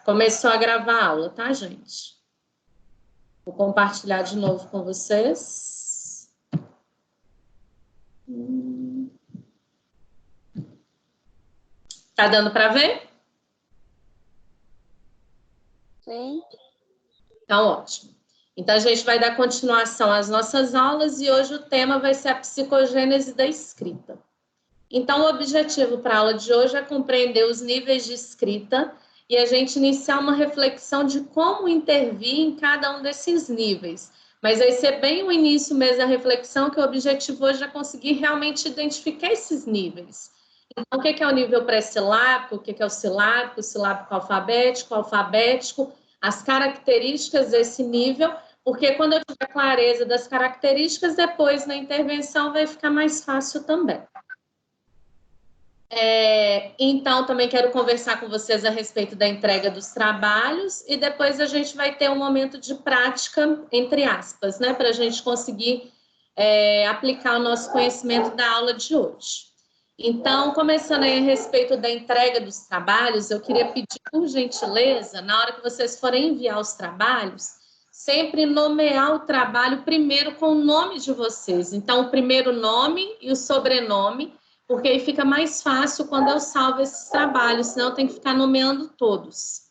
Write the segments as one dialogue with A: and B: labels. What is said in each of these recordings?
A: Começou a gravar a aula, tá, gente? Vou compartilhar de novo com vocês. Tá dando para ver?
B: Sim.
A: Então, ótimo. Então, a gente vai dar continuação às nossas aulas e hoje o tema vai ser a psicogênese da escrita. Então, o objetivo para a aula de hoje é compreender os níveis de escrita e a gente iniciar uma reflexão de como intervir em cada um desses níveis. Mas vai ser bem o início mesmo da reflexão, que o objetivo hoje é conseguir realmente identificar esses níveis. Então, o que é o nível pré-silábico, o que é o silábico alfabético, as características desse nível, porque quando eu tiver clareza das características, depois na intervenção vai ficar mais fácil também. Então, também quero conversar com vocês a respeito da entrega dos trabalhos e depois a gente vai ter um momento de prática, entre aspas, né, para a gente conseguir aplicar o nosso conhecimento da aula de hoje. Então, começando aí a respeito da entrega dos trabalhos, eu queria pedir, por gentileza, na hora que vocês forem enviar os trabalhos, sempre nomear o trabalho primeiro com o nome de vocês. Então, o primeiro nome e o sobrenome, porque aí fica mais fácil quando eu salvo esses trabalhos, senão eu tenho que ficar nomeando todos.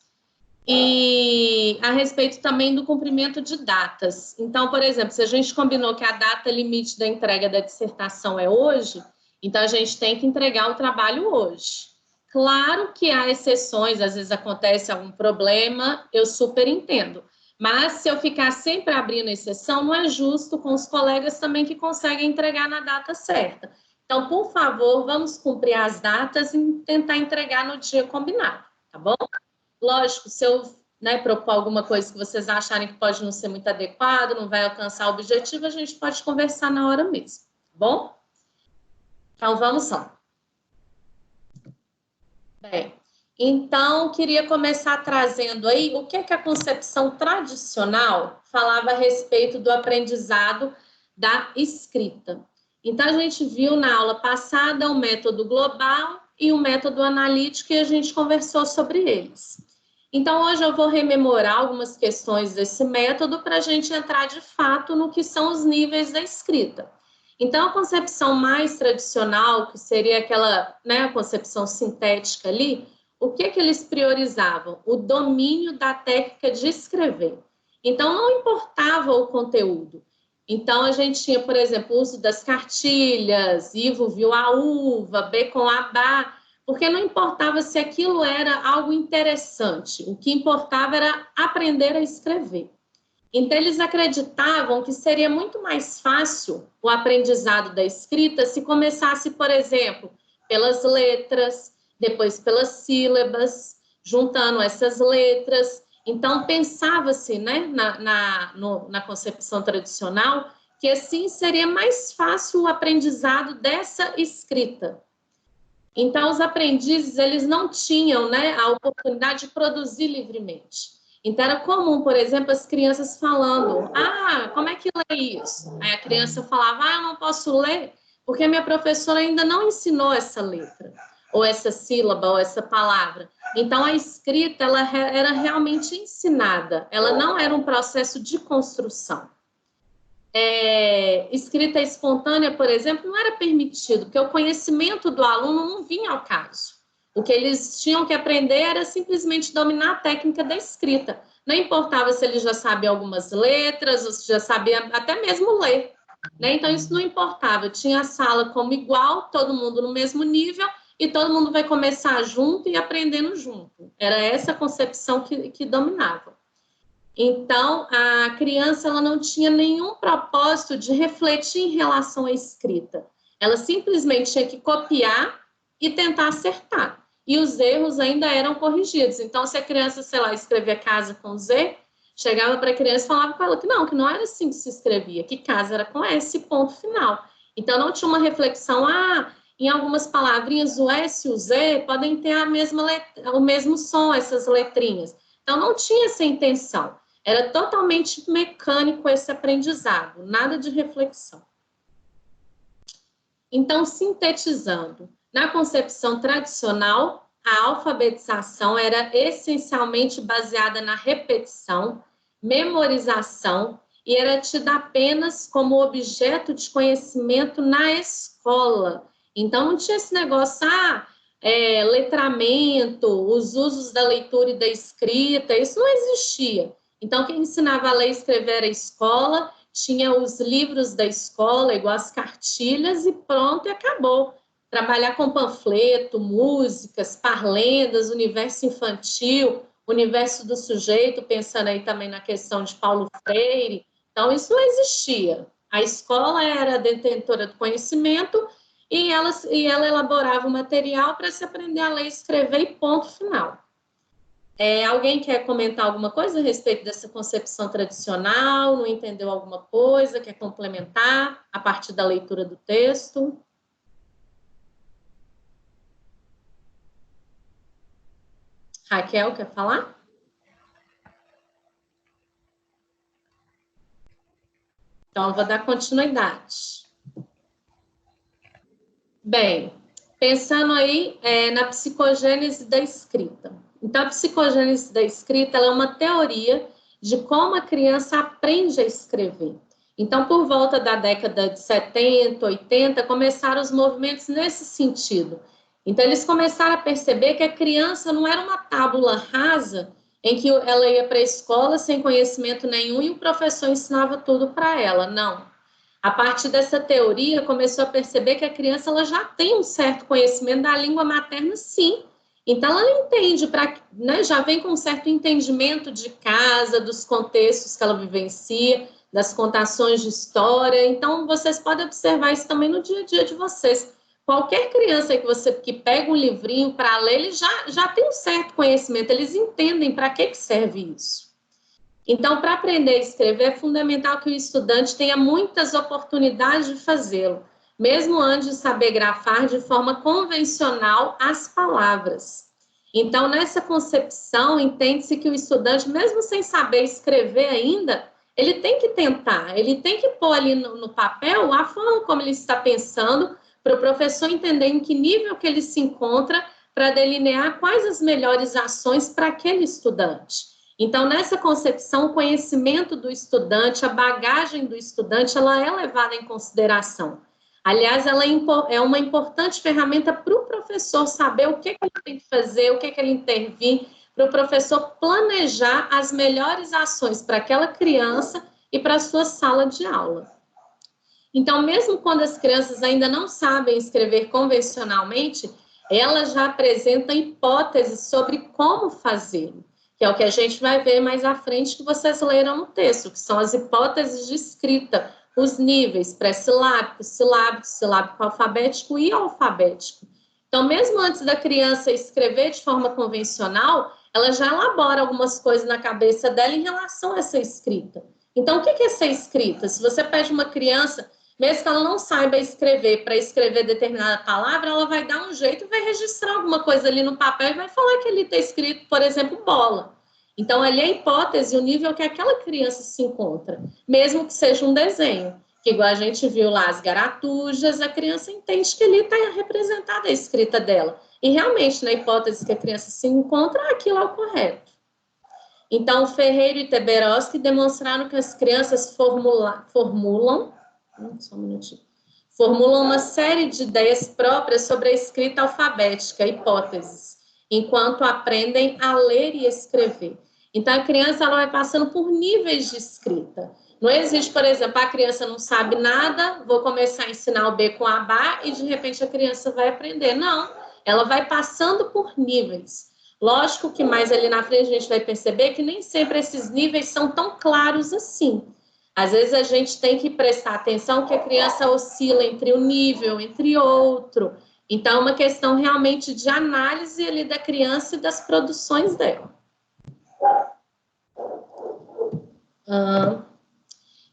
A: E a respeito também do cumprimento de datas. Então, por exemplo, se a gente combinou que a data limite da entrega da dissertação é hoje, então a gente tem que entregar o trabalho hoje. Claro que há exceções, às vezes acontece algum problema, eu super entendo. Mas se eu ficar sempre abrindo exceção, não é justo com os colegas também que conseguem entregar na data certa. Então, por favor, vamos cumprir as datas e tentar entregar no dia combinado, tá bom? Lógico, se eu propor alguma coisa que vocês acharem que pode não ser muito adequado, não vai alcançar o objetivo, a gente pode conversar na hora mesmo, tá bom? Então, vamos lá. Bem, então, queria começar trazendo aí o que a concepção tradicional falava a respeito do aprendizado da escrita. Então, a gente viu na aula passada o método global e o método analítico e a gente conversou sobre eles. Então, hoje eu vou rememorar algumas questões desse método para a gente entrar de fato no que são os níveis da escrita. Então, a concepção mais tradicional, que seria aquela, a concepção sintética ali, o que eles priorizavam? O domínio da técnica de escrever. Então, não importava o conteúdo. Então, a gente tinha, por exemplo, o uso das cartilhas, Ivo viu a uva, Bacon a bar, porque não importava se aquilo era algo interessante, o que importava era aprender a escrever. Então, eles acreditavam que seria muito mais fácil o aprendizado da escrita se começasse, por exemplo, pelas letras, depois pelas sílabas, juntando essas letras. Então, pensava-se, na concepção tradicional, que assim seria mais fácil o aprendizado dessa escrita. Então, os aprendizes, eles não tinham a oportunidade de produzir livremente. Então, era comum, por exemplo, as crianças falando, como é que lê isso? Aí a criança falava, eu não posso ler, porque a minha professora ainda não ensinou essa letra, ou essa sílaba, ou essa palavra. Então, a escrita, ela era realmente ensinada, ela não era um processo de construção. Escrita espontânea, por exemplo, não era permitido, porque o conhecimento do aluno não vinha ao caso. O que eles tinham que aprender era simplesmente dominar a técnica da escrita. Não importava se ele já sabia algumas letras, ou se já sabia até mesmo ler. Então, isso não importava. Tinha a sala como igual, todo mundo no mesmo nível, e todo mundo vai começar junto e aprendendo junto. Era essa concepção que dominava. Então, a criança ela não tinha nenhum propósito de refletir em relação à escrita. Ela simplesmente tinha que copiar e tentar acertar. E os erros ainda eram corrigidos. Então, se a criança, sei lá, escrevia casa com Z, chegava para a criança e falava com ela que não era assim que se escrevia, que casa era com S, ponto final. Então, não tinha uma reflexão, em algumas palavrinhas o S e o Z podem ter o mesmo som, essas letrinhas. Então, não tinha essa intenção. Era totalmente mecânico esse aprendizado, nada de reflexão. Então, sintetizando, na concepção tradicional, a alfabetização era essencialmente baseada na repetição, memorização, e era tida apenas como objeto de conhecimento na escola. Então, não tinha esse negócio, letramento, os usos da leitura e da escrita, isso não existia. Então, quem ensinava a ler e escrever era a escola, tinha os livros da escola, igual as cartilhas, e pronto, e acabou. Trabalhar com panfleto, músicas, parlendas, universo infantil, universo do sujeito, pensando aí também na questão de Paulo Freire. Então, isso não existia. A escola era detentora do conhecimento e ela elaborava o material para se aprender a ler e escrever e ponto final. Alguém quer comentar alguma coisa a respeito dessa concepção tradicional? Não entendeu alguma coisa? Quer complementar a partir da leitura do texto? Raquel, quer falar? Então, eu vou dar continuidade. Bem, pensando aí na psicogênese da escrita. Então, a psicogênese da escrita ela é uma teoria de como a criança aprende a escrever. Então, por volta da década de 70, 80, começaram os movimentos nesse sentido. Então, eles começaram a perceber que a criança não era uma tábula rasa em que ela ia para a escola sem conhecimento nenhum e o professor ensinava tudo para ela. Não. A partir dessa teoria, começou a perceber que a criança ela já tem um certo conhecimento da língua materna, sim. Então, ela entende, já vem com um certo entendimento de casa, dos contextos que ela vivencia, das contações de história. Então, vocês podem observar isso também no dia a dia de vocês. Qualquer criança que pega um livrinho para ler, ele já tem um certo conhecimento, eles entendem para que serve isso. Então, para aprender a escrever, é fundamental que o estudante tenha muitas oportunidades de fazê-lo, mesmo antes de saber grafar de forma convencional as palavras. Então, nessa concepção, entende-se que o estudante, mesmo sem saber escrever ainda, ele tem que tentar, ele tem que pôr ali no papel a forma como ele está pensando, para o professor entender em que nível que ele se encontra, para delinear quais as melhores ações para aquele estudante. Então, nessa concepção, o conhecimento do estudante, a bagagem do estudante, ela é levada em consideração. Aliás, ela é uma importante ferramenta para o professor saber o que ele tem que fazer, o que ele intervir, para o professor planejar as melhores ações para aquela criança e para a sua sala de aula. Então, mesmo quando as crianças ainda não sabem escrever convencionalmente, elas já apresentam hipóteses sobre como fazê-lo, que é o que a gente vai ver mais à frente que vocês leram no texto, que são as hipóteses de escrita, os níveis pré-silábico, silábico, silábico alfabético e alfabético. Então, mesmo antes da criança escrever de forma convencional, ela já elabora algumas coisas na cabeça dela em relação a essa escrita. Então, o que é essa escrita? Se você pede uma criança, mesmo que ela não saiba escrever, para escrever determinada palavra, ela vai dar um jeito e vai registrar alguma coisa ali no papel e vai falar que ali está escrito, por exemplo, bola. Então, ali é a hipótese, o nível que aquela criança se encontra, mesmo que seja um desenho. Que igual a gente viu lá as garatujas, a criança entende que ali está representada a escrita dela. E realmente, na hipótese que a criança se encontra, aquilo é o correto. Então, Ferreira e Teberoski demonstraram que as crianças formulam uma série de ideias próprias sobre a escrita alfabética, hipóteses, enquanto aprendem a ler e escrever. Então, a criança ela vai passando por níveis de escrita. Não existe, por exemplo, a criança não sabe nada, vou começar a ensinar o B com a Bá e, de repente, a criança vai aprender. Não, ela vai passando por níveis. Lógico que mais ali na frente a gente vai perceber que nem sempre esses níveis são tão claros assim. Às vezes a gente tem que prestar atenção que a criança oscila entre um nível, entre outro. Então, é uma questão realmente de análise ali da criança e das produções dela.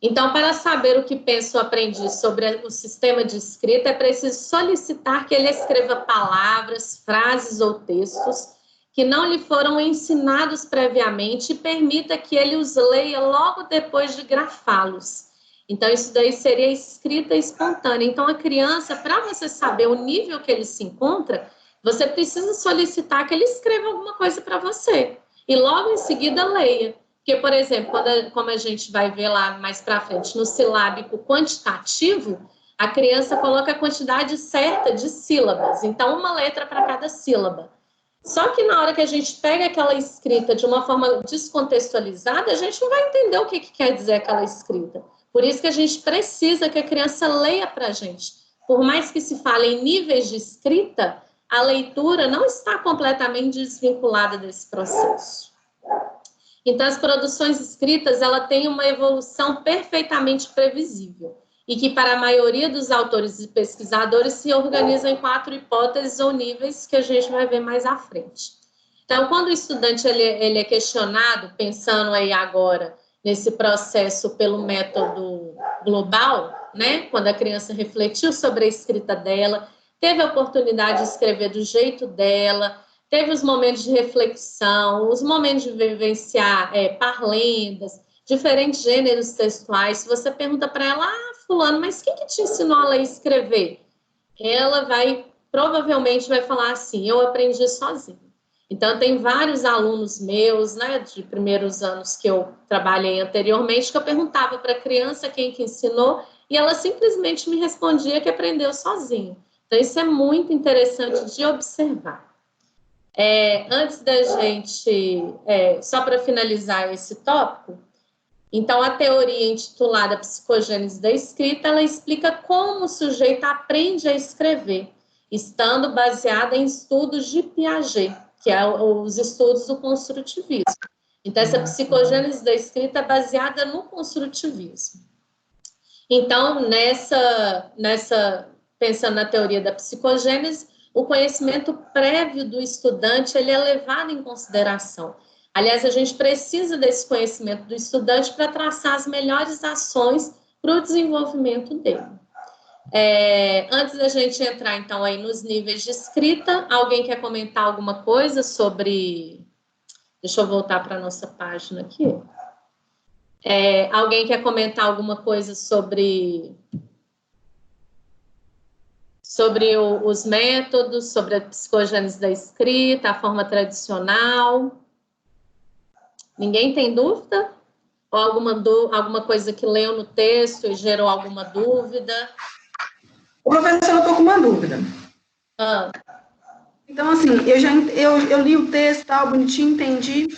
A: Então, para saber o que pensa o aprendiz sobre o sistema de escrita, é preciso solicitar que ele escreva palavras, frases ou textos que não lhe foram ensinados previamente e permita que ele os leia logo depois de grafá-los. Então, isso daí seria escrita espontânea. Então, a criança, para você saber o nível que ele se encontra, você precisa solicitar que ele escreva alguma coisa para você. E logo em seguida leia. Porque, por exemplo, como a gente vai ver lá mais para frente, no silábico quantitativo, a criança coloca a quantidade certa de sílabas. Então, uma letra para cada sílaba. Só que na hora que a gente pega aquela escrita de uma forma descontextualizada, a gente não vai entender o que quer dizer aquela escrita. Por isso que a gente precisa que a criança leia para a gente. Por mais que se fale em níveis de escrita, a leitura não está completamente desvinculada desse processo. Então, as produções escritas, ela tem uma evolução perfeitamente previsível e que, para a maioria dos autores e pesquisadores, se organizam em 4 hipóteses ou níveis que a gente vai ver mais à frente. Então, quando o estudante ele é questionado, pensando aí agora nesse processo pelo método global, né? Quando a criança refletiu sobre a escrita dela, teve a oportunidade de escrever do jeito dela, teve os momentos de reflexão, os momentos de vivenciar parlendas, diferentes gêneros textuais. Se você pergunta para ela, fulano, mas quem que te ensinou a ler e escrever? Ela provavelmente vai falar assim, eu aprendi sozinha. Então, tem vários alunos meus, né, de primeiros anos que eu trabalhei anteriormente, que eu perguntava para a criança quem que ensinou, e ela simplesmente me respondia que aprendeu sozinha. Então, isso é muito interessante de observar. Antes da gente, só para finalizar esse tópico, então a teoria intitulada Psicogênese da Escrita, ela explica como o sujeito aprende a escrever, estando baseada em estudos de Piaget, que é os estudos do construtivismo. Então, essa psicogênese da escrita é baseada no construtivismo. Então, pensando na teoria da psicogênese, o conhecimento prévio do estudante ele é levado em consideração. Aliás, a gente precisa desse conhecimento do estudante para traçar as melhores ações para o desenvolvimento dele. Antes da gente entrar, então, aí nos níveis de escrita, alguém quer comentar alguma coisa sobre... Deixa eu voltar para a nossa página aqui. Alguém quer comentar alguma coisa sobre os métodos, sobre a psicogênese da escrita, a forma tradicional? Ninguém tem dúvida? Ou alguma coisa que leu no texto e gerou alguma dúvida?
B: O professor, eu estou com uma dúvida. Então, assim, eu li o texto, tal, bonitinho, entendi.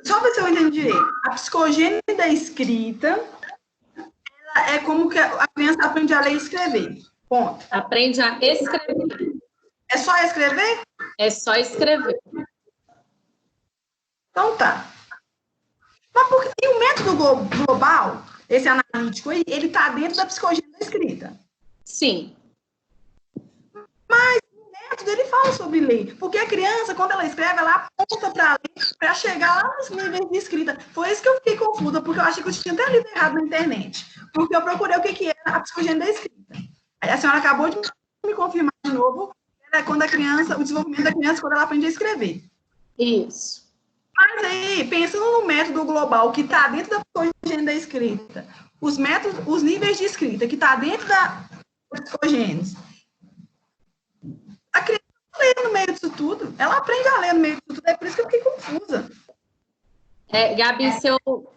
B: Só ver se eu entendi direito. A psicogênese da escrita é como que a criança aprende a ler e escrever. Ponto.
A: Aprende a escrever.
B: É só escrever?
A: É só escrever.
B: Então tá. E o método global, esse analítico aí, ele está dentro da psicogênese da escrita?
A: Sim.
B: Mas o método, ele fala sobre ler. Porque a criança, quando ela escreve, ela aponta para ler, para chegar lá nos níveis de escrita. Foi isso que eu fiquei confusa, porque eu achei que eu tinha até lido errado na internet. Porque eu procurei o que era a psicogênese da escrita. Aí a senhora acabou de me confirmar de novo, é quando a criança, o desenvolvimento da criança, quando ela aprende a escrever.
A: Isso.
B: Mas aí, pensando no método global que está dentro da psicogênese da escrita, os níveis de escrita que está dentro da psicogênese, a criança lê no meio disso tudo, ela aprende a ler no meio disso tudo, é por isso que eu fiquei confusa.
A: Gabi,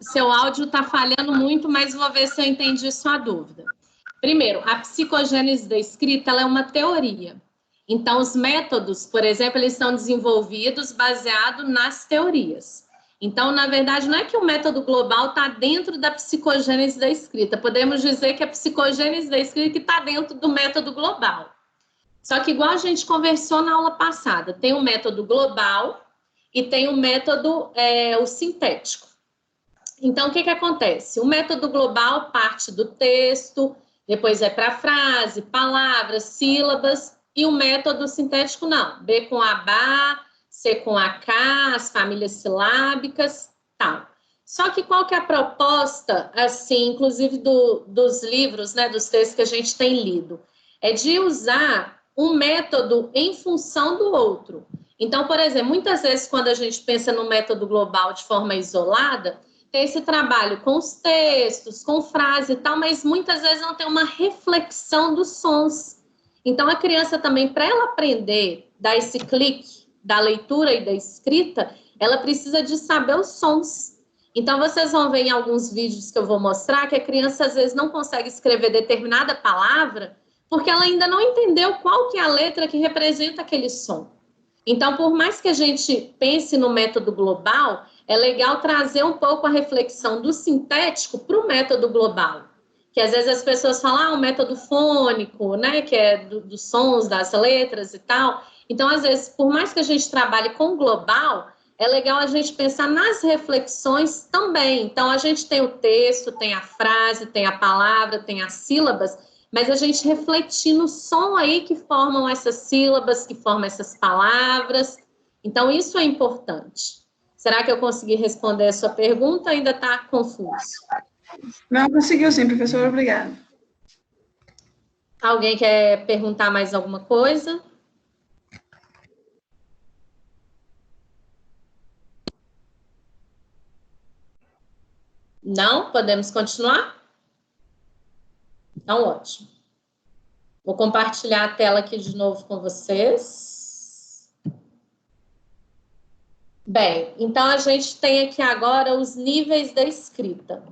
A: seu áudio está falhando muito, mas vou ver se eu entendi sua dúvida. Primeiro, a psicogênese da escrita ela é uma teoria. Então, os métodos, por exemplo, eles são desenvolvidos baseado nas teorias. Então, na verdade, não é que o método global está dentro da psicogênese da escrita. Podemos dizer que a psicogênese da escrita está dentro do método global. Só que, igual a gente conversou na aula passada, tem o método global e tem o método o sintético. Então, o que acontece? O método global parte do texto, depois vai para a frase, palavras, sílabas, e o método sintético não. B com ABA, C com AK, as famílias silábicas, tal. Só que qual que é a proposta, assim, inclusive dos livros, né, dos textos que a gente tem lido? É de usar um método em função do outro. Então, por exemplo, muitas vezes quando a gente pensa no método global de forma isolada, tem esse trabalho com os textos, com frase e tal, mas muitas vezes não tem uma reflexão dos sons. Então, a criança também, para ela aprender dar esse clique da leitura e da escrita, ela precisa de saber os sons. Então, vocês vão ver em alguns vídeos que eu vou mostrar que a criança, às vezes, não consegue escrever determinada palavra porque ela ainda não entendeu qual que é a letra que representa aquele som. Então, por mais que a gente pense no método global, é legal trazer um pouco a reflexão do sintético para o método global. Que às vezes as pessoas falam, o método fônico, né, que é dos sons, das letras e tal. Então, às vezes, por mais que a gente trabalhe com o global, é legal a gente pensar nas reflexões também. Então, a gente tem o texto, tem a frase, tem a palavra, tem as sílabas, mas a gente refletir no som aí que formam essas sílabas, que formam essas palavras. Então, isso é importante. Será que eu consegui responder a sua pergunta? Ainda está confuso?
B: Não, conseguiu sim, professora, obrigada.
A: Alguém quer perguntar mais alguma coisa? Não? Podemos continuar? Então, ótimo. Vou compartilhar a tela aqui de novo com vocês. Bem, então a gente tem aqui agora os níveis da escrita.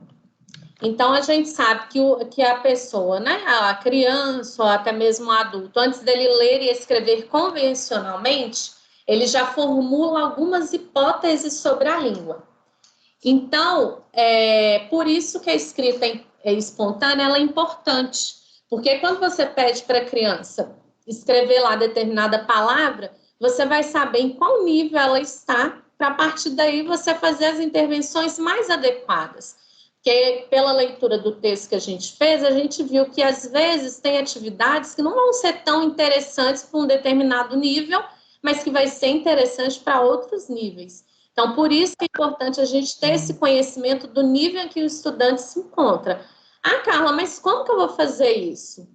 A: Então, a gente sabe que a pessoa, né, a criança ou até mesmo o adulto, antes dele ler e escrever convencionalmente, ele já formula algumas hipóteses sobre a língua. Então, por isso que a escrita espontânea ela é importante, porque quando você pede para a criança escrever lá determinada palavra, você vai saber em qual nível ela está, para a partir daí você fazer as intervenções mais adequadas. Porque pela leitura do texto que a gente fez, a gente viu que às vezes tem atividades que não vão ser tão interessantes para um determinado nível, mas que vai ser interessante para outros níveis. Então, por isso que é importante a gente ter esse conhecimento do nível em que o estudante se encontra. Ah, Carla, mas como que eu vou fazer isso?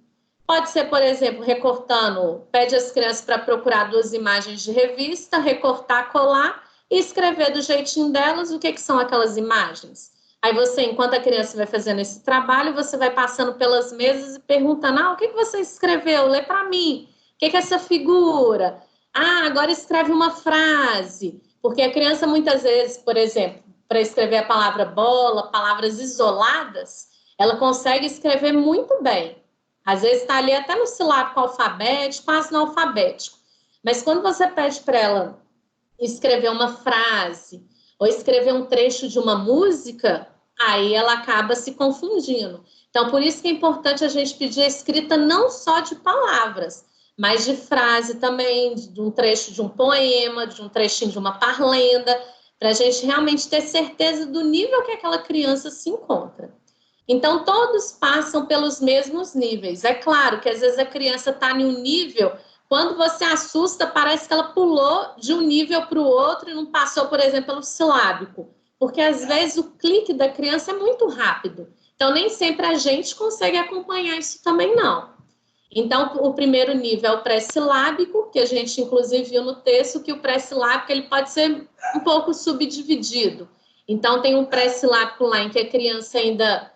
A: Pode ser, por exemplo, recortando, pede às crianças para procurar 2 imagens de revista, recortar, colar e escrever do jeitinho delas o que são aquelas imagens. Aí você, enquanto a criança vai fazendo esse trabalho, você vai passando pelas mesas e perguntando, o que você escreveu? Lê para mim. O que é essa figura? Agora escreve uma frase. Porque a criança, muitas vezes, por exemplo, para escrever a palavra bola, palavras isoladas, ela consegue escrever muito bem. Às vezes está ali até no silábico alfabético, quase no alfabético. Mas quando você pede para ela escrever uma frase ou escrever um trecho de uma música, aí ela acaba se confundindo. Então, por isso que é importante a gente pedir a escrita não só de palavras, mas de frase também, de um trecho de um poema, de um trechinho de uma parlenda, para a gente realmente ter certeza do nível que aquela criança se encontra. Então, todos passam pelos mesmos níveis. É claro que às vezes a criança está em um nível, quando você assusta, parece que ela pulou de um nível para o outro e não passou, por exemplo, pelo silábico. Porque às vezes o clique da criança é muito rápido. Então, nem sempre a gente consegue acompanhar isso também, não. Então, o primeiro nível é o pré-silábico, que a gente, inclusive, viu no texto que o pré-silábico ele pode ser um pouco subdividido. Então, tem um pré-silábico lá em que a criança ainda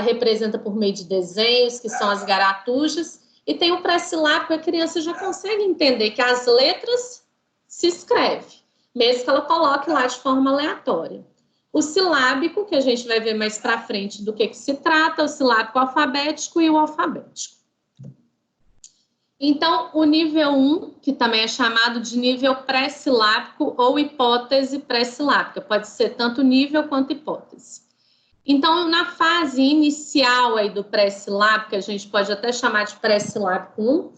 A: representa por meio de desenhos, que são as garatujas, e tem o pré-silábico, a criança já consegue entender que as letras se escrevem, mesmo que ela coloque lá de forma aleatória. O silábico, que a gente vai ver mais para frente do que se trata, o silábico alfabético e o alfabético. Então, o nível 1, que também é chamado de nível pré-silábico ou hipótese pré-silábica, pode ser tanto nível quanto hipótese. Então, na fase inicial aí do pré-silábico, que a gente pode até chamar de pré-silábico 1,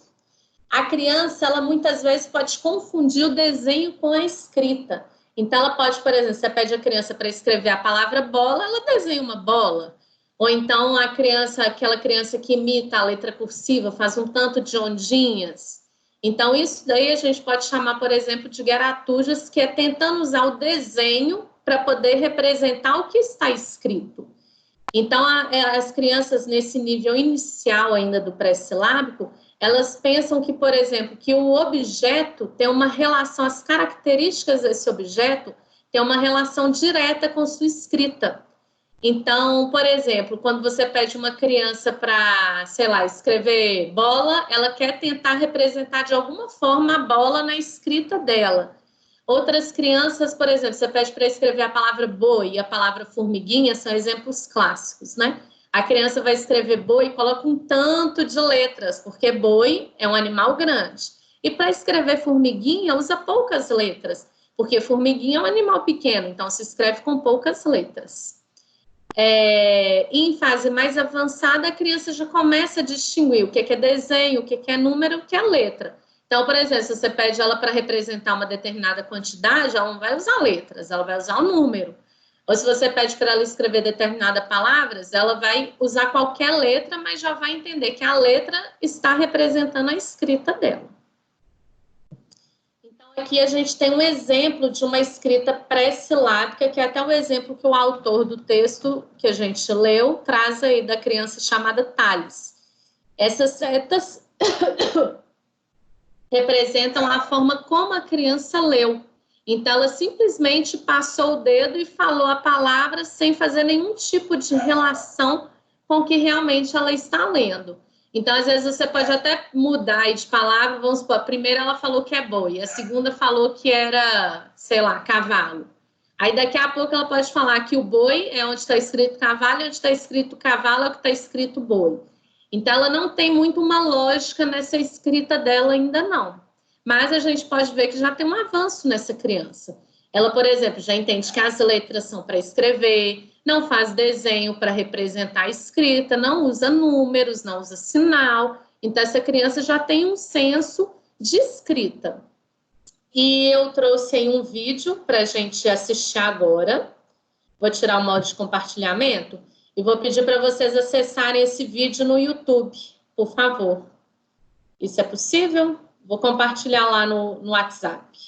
A: a criança, ela muitas vezes pode confundir o desenho com a escrita. Então, ela pode, por exemplo, você pede a criança para escrever a palavra bola, ela desenha uma bola. Ou então a criança, aquela criança que imita a letra cursiva, faz um tanto de ondinhas. Então, isso daí a gente pode chamar, por exemplo, de garatujas, que é tentando usar o desenho para poder representar o que está escrito. Então, as crianças nesse nível inicial ainda do pré-silábico, elas pensam que, por exemplo, que o objeto tem uma relação, as características desse objeto tem uma relação direta com sua escrita. Então, por exemplo, quando você pede uma criança para, sei lá, escrever bola, ela quer tentar representar de alguma forma a bola na escrita dela. Outras crianças, por exemplo, você pede para escrever a palavra boi e a palavra formiguinha, são exemplos clássicos, né? A criança vai escrever boi e coloca um tanto de letras, porque boi é um animal grande. E para escrever formiguinha, usa poucas letras, porque formiguinha é um animal pequeno, então se escreve com poucas letras. Em fase mais avançada, a criança já começa a distinguir o que é desenho, o que é número, o que é letra. Então, por exemplo, se você pede ela para representar uma determinada quantidade, ela não vai usar letras, ela vai usar o número. Ou se você pede para ela escrever determinadas palavras, ela vai usar qualquer letra, mas já vai entender que a letra está representando a escrita dela. Aqui a gente tem um exemplo de uma escrita pré-silábica, que é até o exemplo que o autor do texto que a gente leu traz aí da criança chamada Thales. Essas setas representam a forma como a criança leu. Então, ela simplesmente passou o dedo e falou a palavra sem fazer nenhum tipo de relação com o que realmente ela está lendo. Então, às vezes, você pode até mudar de palavra. Vamos supor, a primeira ela falou que é boi, a segunda falou que era, sei lá, cavalo. Aí, daqui a pouco, ela pode falar que o boi é onde está escrito cavalo e onde está escrito cavalo é o que está escrito boi. Então, ela não tem muito uma lógica nessa escrita dela ainda não. Mas a gente pode ver que já tem um avanço nessa criança. Ela, por exemplo, já entende que as letras são para escrever, não faz desenho para representar a escrita, não usa números, não usa sinal. Então, essa criança já tem um senso de escrita. E eu trouxe aí um vídeo para a gente assistir agora. Vou tirar o modo de compartilhamento e vou pedir para vocês acessarem esse vídeo no YouTube, por favor. Isso é possível? Vou compartilhar lá no WhatsApp.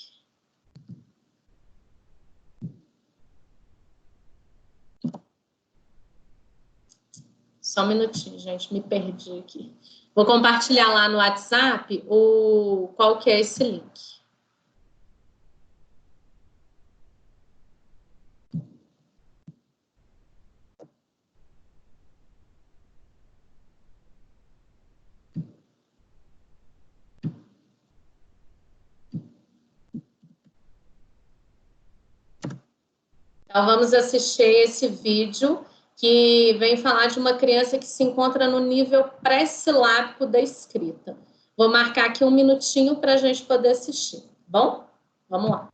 A: Só um minutinho, gente, me perdi aqui. Vou compartilhar lá no WhatsApp qual que é esse link. Então, vamos assistir esse vídeo que vem falar de uma criança que se encontra no nível pré-silábico da escrita. Vou marcar aqui um minutinho para a gente poder assistir, tá bom? Vamos lá.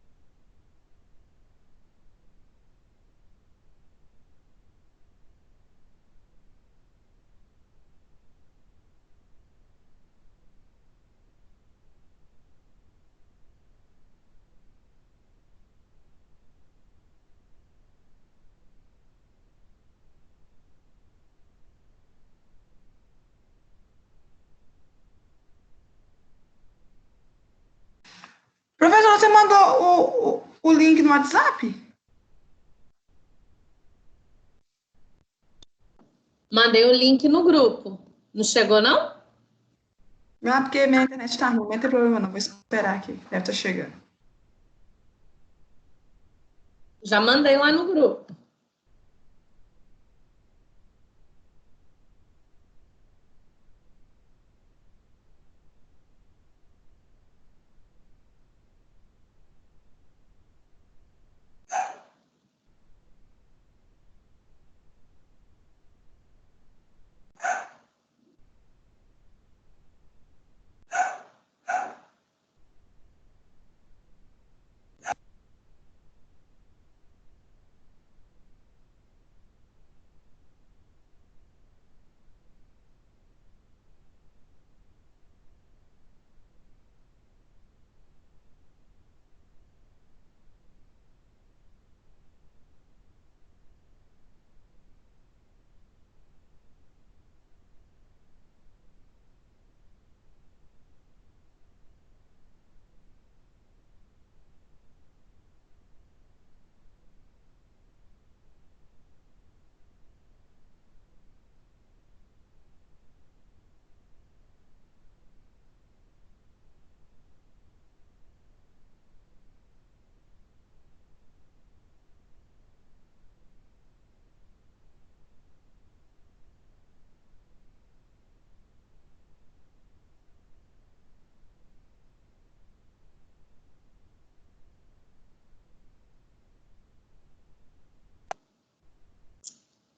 B: Professor, você mandou o link no WhatsApp?
A: Mandei o link no grupo. Não chegou, não?
B: Não, porque minha internet está ruim, não tem problema não, vou esperar aqui, deve estar chegando.
A: Já mandei lá no grupo.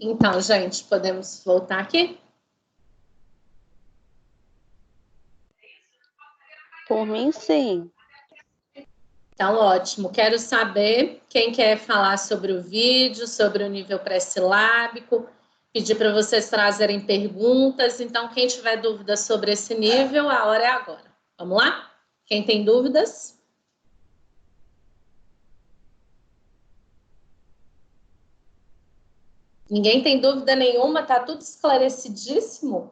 A: Então, gente, podemos voltar aqui?
C: Por mim, sim.
A: Então, ótimo. Quero saber quem quer falar sobre o vídeo, sobre o nível pré-silábico, pedir para vocês trazerem perguntas. Então, quem tiver dúvidas sobre esse nível, a hora é agora. Vamos lá? Quem tem dúvidas? Ninguém tem dúvida nenhuma? Está tudo esclarecidíssimo?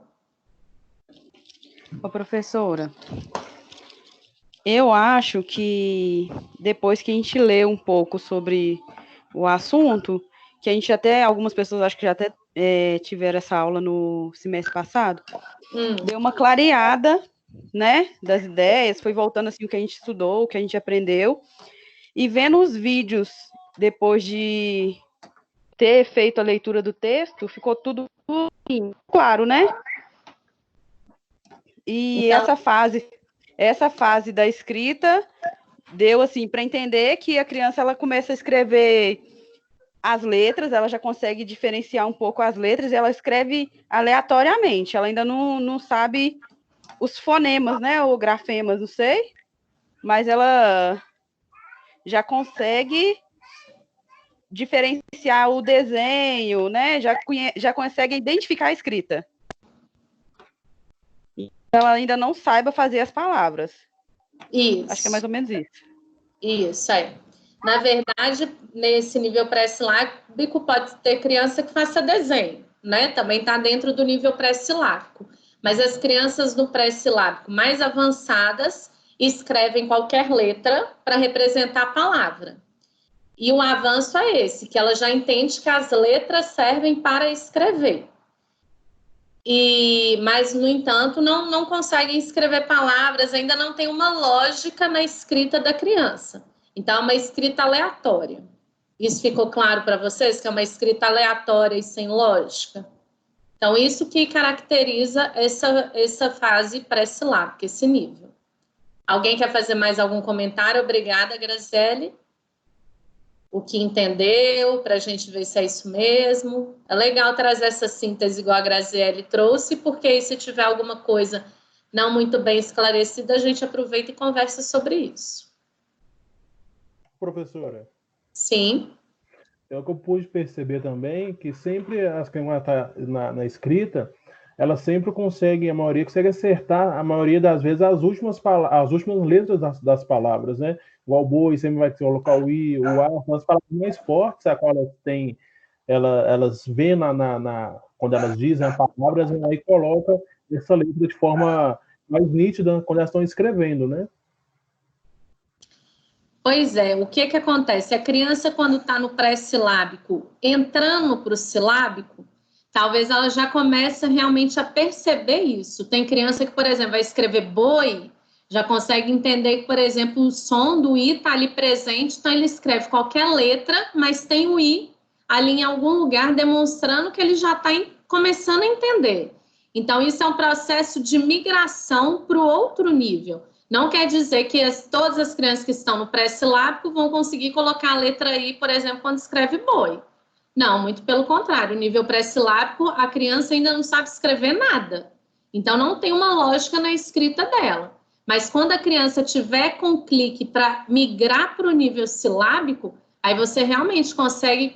D: Ô, professora, eu acho que depois que a gente lê um pouco sobre o assunto, que a gente até, algumas pessoas acho que já até tiveram essa aula no semestre passado, deu uma clareada, né, das ideias, foi voltando assim o que a gente estudou, o que a gente aprendeu, e vendo os vídeos depois de ter feito a leitura do texto, ficou tudo assim, claro, né? E
A: Então,
D: essa fase da escrita deu assim para entender que a criança ela começa a escrever as letras, ela já consegue diferenciar um pouco as letras, e ela escreve aleatoriamente, ela ainda não sabe os fonemas, né, ou grafemas, não sei, mas ela já consegue diferenciar o desenho, né, já consegue identificar a escrita. Ela ainda não saiba fazer as palavras.
A: isso.
D: Acho que é mais ou menos isso.
A: Isso, é. Na verdade, nesse nível pré-silábico, pode ter criança que faça desenho, né? Também está dentro do nível pré-silábico. Mas as crianças no pré-silábico mais avançadas escrevem qualquer letra para representar a palavra. E o avanço é esse, que ela já entende que as letras servem para escrever. Mas, no entanto, não conseguem escrever palavras, ainda não tem uma lógica na escrita da criança. Então, é uma escrita aleatória. Isso ficou claro para vocês, que é uma escrita aleatória e sem lógica? Então, isso que caracteriza essa fase pré-silábica, esse nível. Alguém quer fazer mais algum comentário? Obrigada, Graziele. O que entendeu, para a gente ver se é isso mesmo. É legal trazer essa síntese igual a Graziele trouxe, porque aí, se tiver alguma coisa não muito bem esclarecida, a gente aproveita e conversa sobre isso.
E: Professora.
A: Sim.
E: É o que eu pude perceber também, que sempre as crianças tá na escrita, elas sempre conseguem, a maioria consegue acertar, a maioria das vezes, as últimas letras das palavras, né? O boi sempre vai colocar o i, o a, são as palavras mais fortes, a qual elas têm, elas veem quando elas dizem a palavra, aí coloca essa letra de forma mais nítida quando elas estão escrevendo, né?
A: Pois é, o que acontece? A criança, quando está no pré-silábico, entrando para o silábico, talvez ela já comece realmente a perceber isso. Tem criança que, por exemplo, vai escrever boi, já consegue entender que, por exemplo, o som do i está ali presente, então ele escreve qualquer letra, mas tem o i ali em algum lugar, demonstrando que ele já está começando a entender. Então, isso é um processo de migração para o outro nível. Não quer dizer que todas as crianças que estão no pré-silábico vão conseguir colocar a letra I, por exemplo, quando escreve boi. Não, muito pelo contrário. O nível pré-silábico, a criança ainda não sabe escrever nada. Então, não tem uma lógica na escrita dela. Mas quando a criança tiver com clique para migrar para o nível silábico, aí você realmente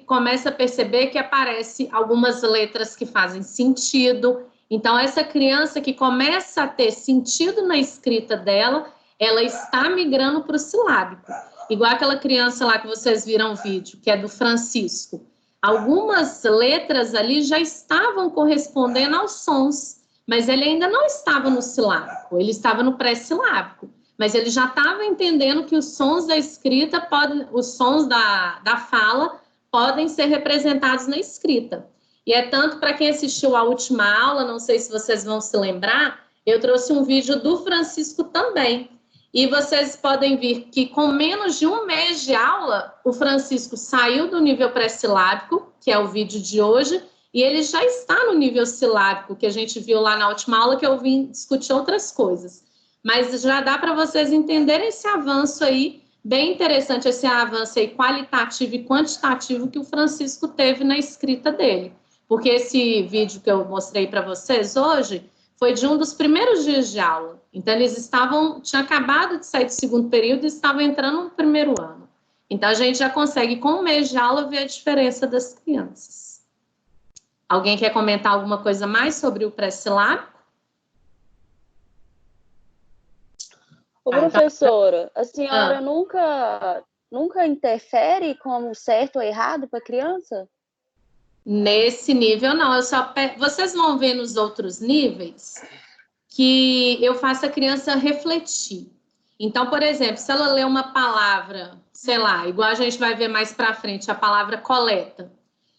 A: começa a perceber que aparecem algumas letras que fazem sentido. Então, essa criança que começa a ter sentido na escrita dela, ela está migrando para o silábico. Igual aquela criança lá que vocês viram o vídeo, que é do Francisco. Algumas letras ali já estavam correspondendo aos sons, mas ele ainda não estava no silábico, ele estava no pré-silábico. Mas ele já estava entendendo que os sons da escrita, os sons da fala, podem ser representados na escrita. E é tanto para quem assistiu a última aula, não sei se vocês vão se lembrar, eu trouxe um vídeo do Francisco também. E vocês podem ver que com menos de um mês de aula, o Francisco saiu do nível pré-silábico, que é o vídeo de hoje, e ele já está no nível silábico, que a gente viu lá na última aula, que eu vim discutir outras coisas. Mas já dá para vocês entenderem esse avanço aí, bem interessante, esse avanço aí qualitativo e quantitativo que o Francisco teve na escrita dele. porque esse vídeo que eu mostrei para vocês hoje foi de um dos primeiros dias de aula. Então, eles tinham acabado de sair do segundo período e estavam entrando no primeiro ano. Então, a gente já consegue, com um mês de aula, ver a diferença das crianças. Alguém quer comentar alguma coisa mais sobre o pré-silábico?
C: Ô, professora, a senhora nunca interfere como certo ou errado para a criança?
A: Nesse nível, não. Vocês vão ver nos outros níveis que eu faço a criança refletir. Então, por exemplo, se ela lê uma palavra, sei lá, igual a gente vai ver mais para frente, a palavra coleta.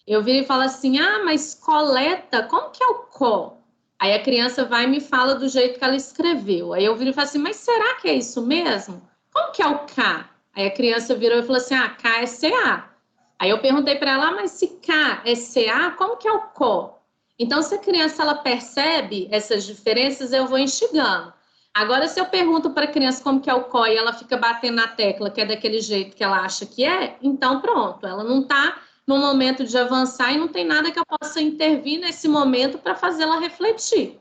A: Eu viro e falo assim, mas coleta, como que é o có? Aí a criança vai e me fala do jeito que ela escreveu. Aí eu viro e falo assim, mas será que é isso mesmo? Como que é o K? Aí a criança virou e falou assim, K é CA. Aí eu perguntei para ela, mas se K é CA, como que é o có? Então, se a criança ela percebe essas diferenças, eu vou instigando. Agora, se eu pergunto para a criança como que é o có e ela fica batendo na tecla, que é daquele jeito que ela acha que é, então pronto, ela não está no momento de avançar e não tem nada que eu possa intervir nesse momento para fazê-la refletir.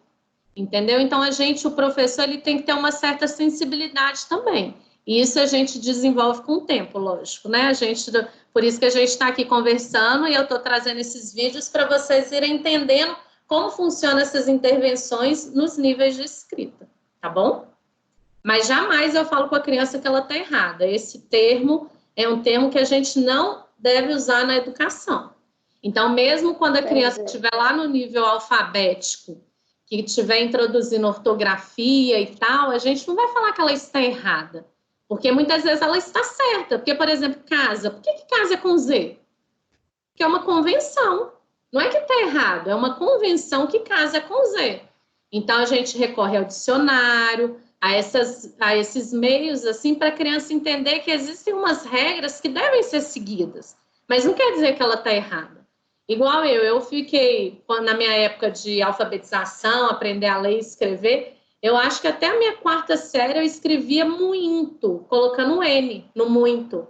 A: Entendeu? Então, o professor, ele tem que ter uma certa sensibilidade também. E isso a gente desenvolve com o tempo, lógico, né? Por isso que a gente está aqui conversando e eu estou trazendo esses vídeos para vocês irem entendendo como funcionam essas intervenções nos níveis de escrita, tá bom? Mas jamais eu falo com a criança que ela está errada. Esse termo é um termo que a gente não deve usar na educação. Então, mesmo quando a criança estiver lá no nível alfabético, que estiver introduzindo ortografia e tal, a gente não vai falar que ela está errada. Porque muitas vezes ela está certa. Porque, por exemplo, casa. Por que casa é com Z? Porque é uma convenção. Não é que está errado, é uma convenção que casa é com Z. Então, a gente recorre ao dicionário, a esses meios, assim, para a criança entender que existem umas regras que devem ser seguidas. Mas não quer dizer que ela está errada. Igual eu fiquei, na minha época de alfabetização, aprender a ler e escrever, eu acho que até a minha 4ª série eu escrevia muito, colocando um N no muito.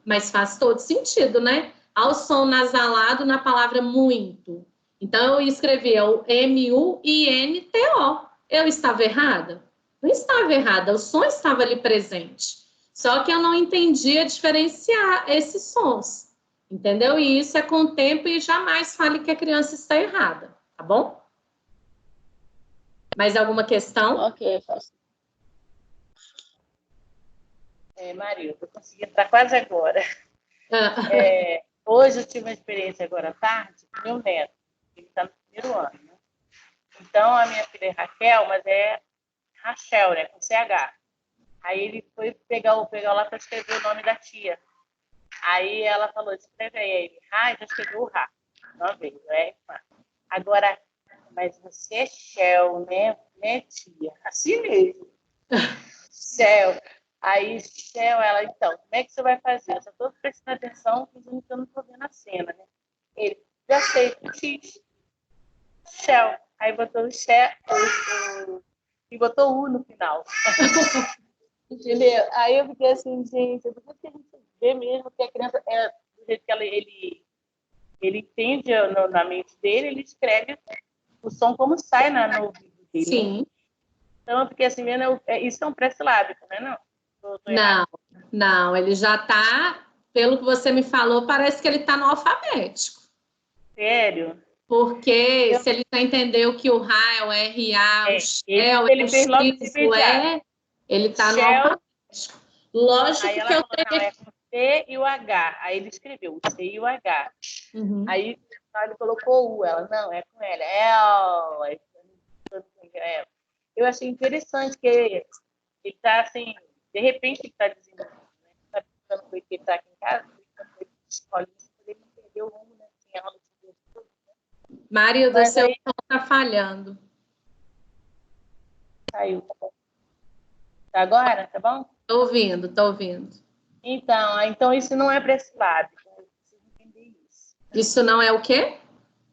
A: Mas faz todo sentido, né? Ao som nasalado na palavra muito. Então, eu escrevia o M-U-I-N-T-O. Eu estava errada? Não estava errada, o som estava ali presente. Só que eu não entendia diferenciar esses sons. Entendeu? E isso é com o tempo e jamais fale que a criança está errada, tá bom? Mais alguma questão?
C: Ok, faço.
F: Maria, eu consegui entrar quase agora. Hoje eu tive uma experiência agora à tarde com meu neto. Ele está no 1º ano, né? Então, a minha filha é Raquel, mas é Rachel, né? Com CH. Aí ele foi pegar lá para escrever o nome da tia. Aí ela falou, escreve aí. Ele, já escreveu o Rá. Não veio, Agora, mas você é Shell, né, tia? Assim mesmo. Shell. Aí, Shell, ela, então, como é que você vai fazer? Eu só estou prestando atenção, fingindo que eu não estou vendo a cena, né? Ele, já sei, X. Shell. Aí botou o Shell e botou U no final. Entendeu? Aí eu fiquei assim, gente, do jeito que a gente vê mesmo que a criança do jeito que ele entende na mente dele, ele escreve o som como sai no ouvido dele.
A: Sim.
F: Então eu fiquei assim, isso é um pré-silábico, né?
A: Não, ele já está, pelo que você me falou, parece que ele está no alfabético.
F: Sério?
A: Porque se ele já entendeu que o Rá é o R-A, o Shell,
F: ele fez logo de
A: ele está no alfabético. Lógico
F: aí
A: que eu
F: tenho... Não, é com o C e o H. Aí ele escreveu o C e o H.
A: Uhum.
F: Aí ele colocou U. Ela, não, é com L. Eu achei interessante que ele está assim, de repente ele está dizendo, né? Está pensando que ele está aqui em casa, ele escolhe isso, ele não perdeu o rumo, né? Tinha aula de tudo, né?
A: Mário, do seu som está falhando.
F: Saiu, tá bom. Tá agora? Tá bom?
A: Tô ouvindo.
F: Então isso não é pré-silábico. Eu preciso entender isso.
A: Isso não é o quê?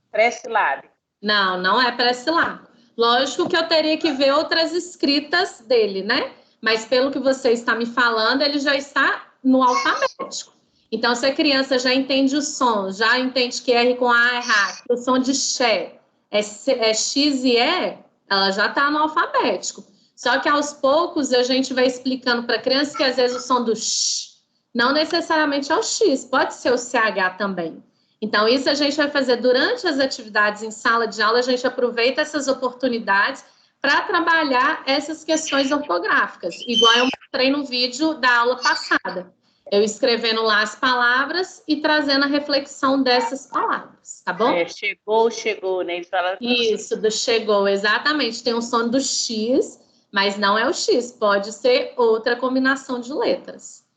F: Pré-silábico.
A: Não é pré-silábico. Lógico que eu teria que ver outras escritas dele, né? Mas pelo que você está me falando, ele já está no alfabético. Então, se a criança já entende o som, já entende que R com A é Rá, que o som de Xé é X e E, ela já está no alfabético. Só que aos poucos a gente vai explicando para a criança que às vezes o som do X não necessariamente é o X, pode ser o CH também. Então, isso a gente vai fazer durante as atividades em sala de aula, a gente aproveita essas oportunidades para trabalhar essas questões ortográficas, igual eu mostrei no vídeo da aula passada. Eu escrevendo lá as palavras e trazendo a reflexão dessas palavras, tá bom?
F: Chegou, né? Eles falaram
A: isso, do chegou, exatamente. Tem um som do X, mas não é o X, pode ser outra combinação de letras.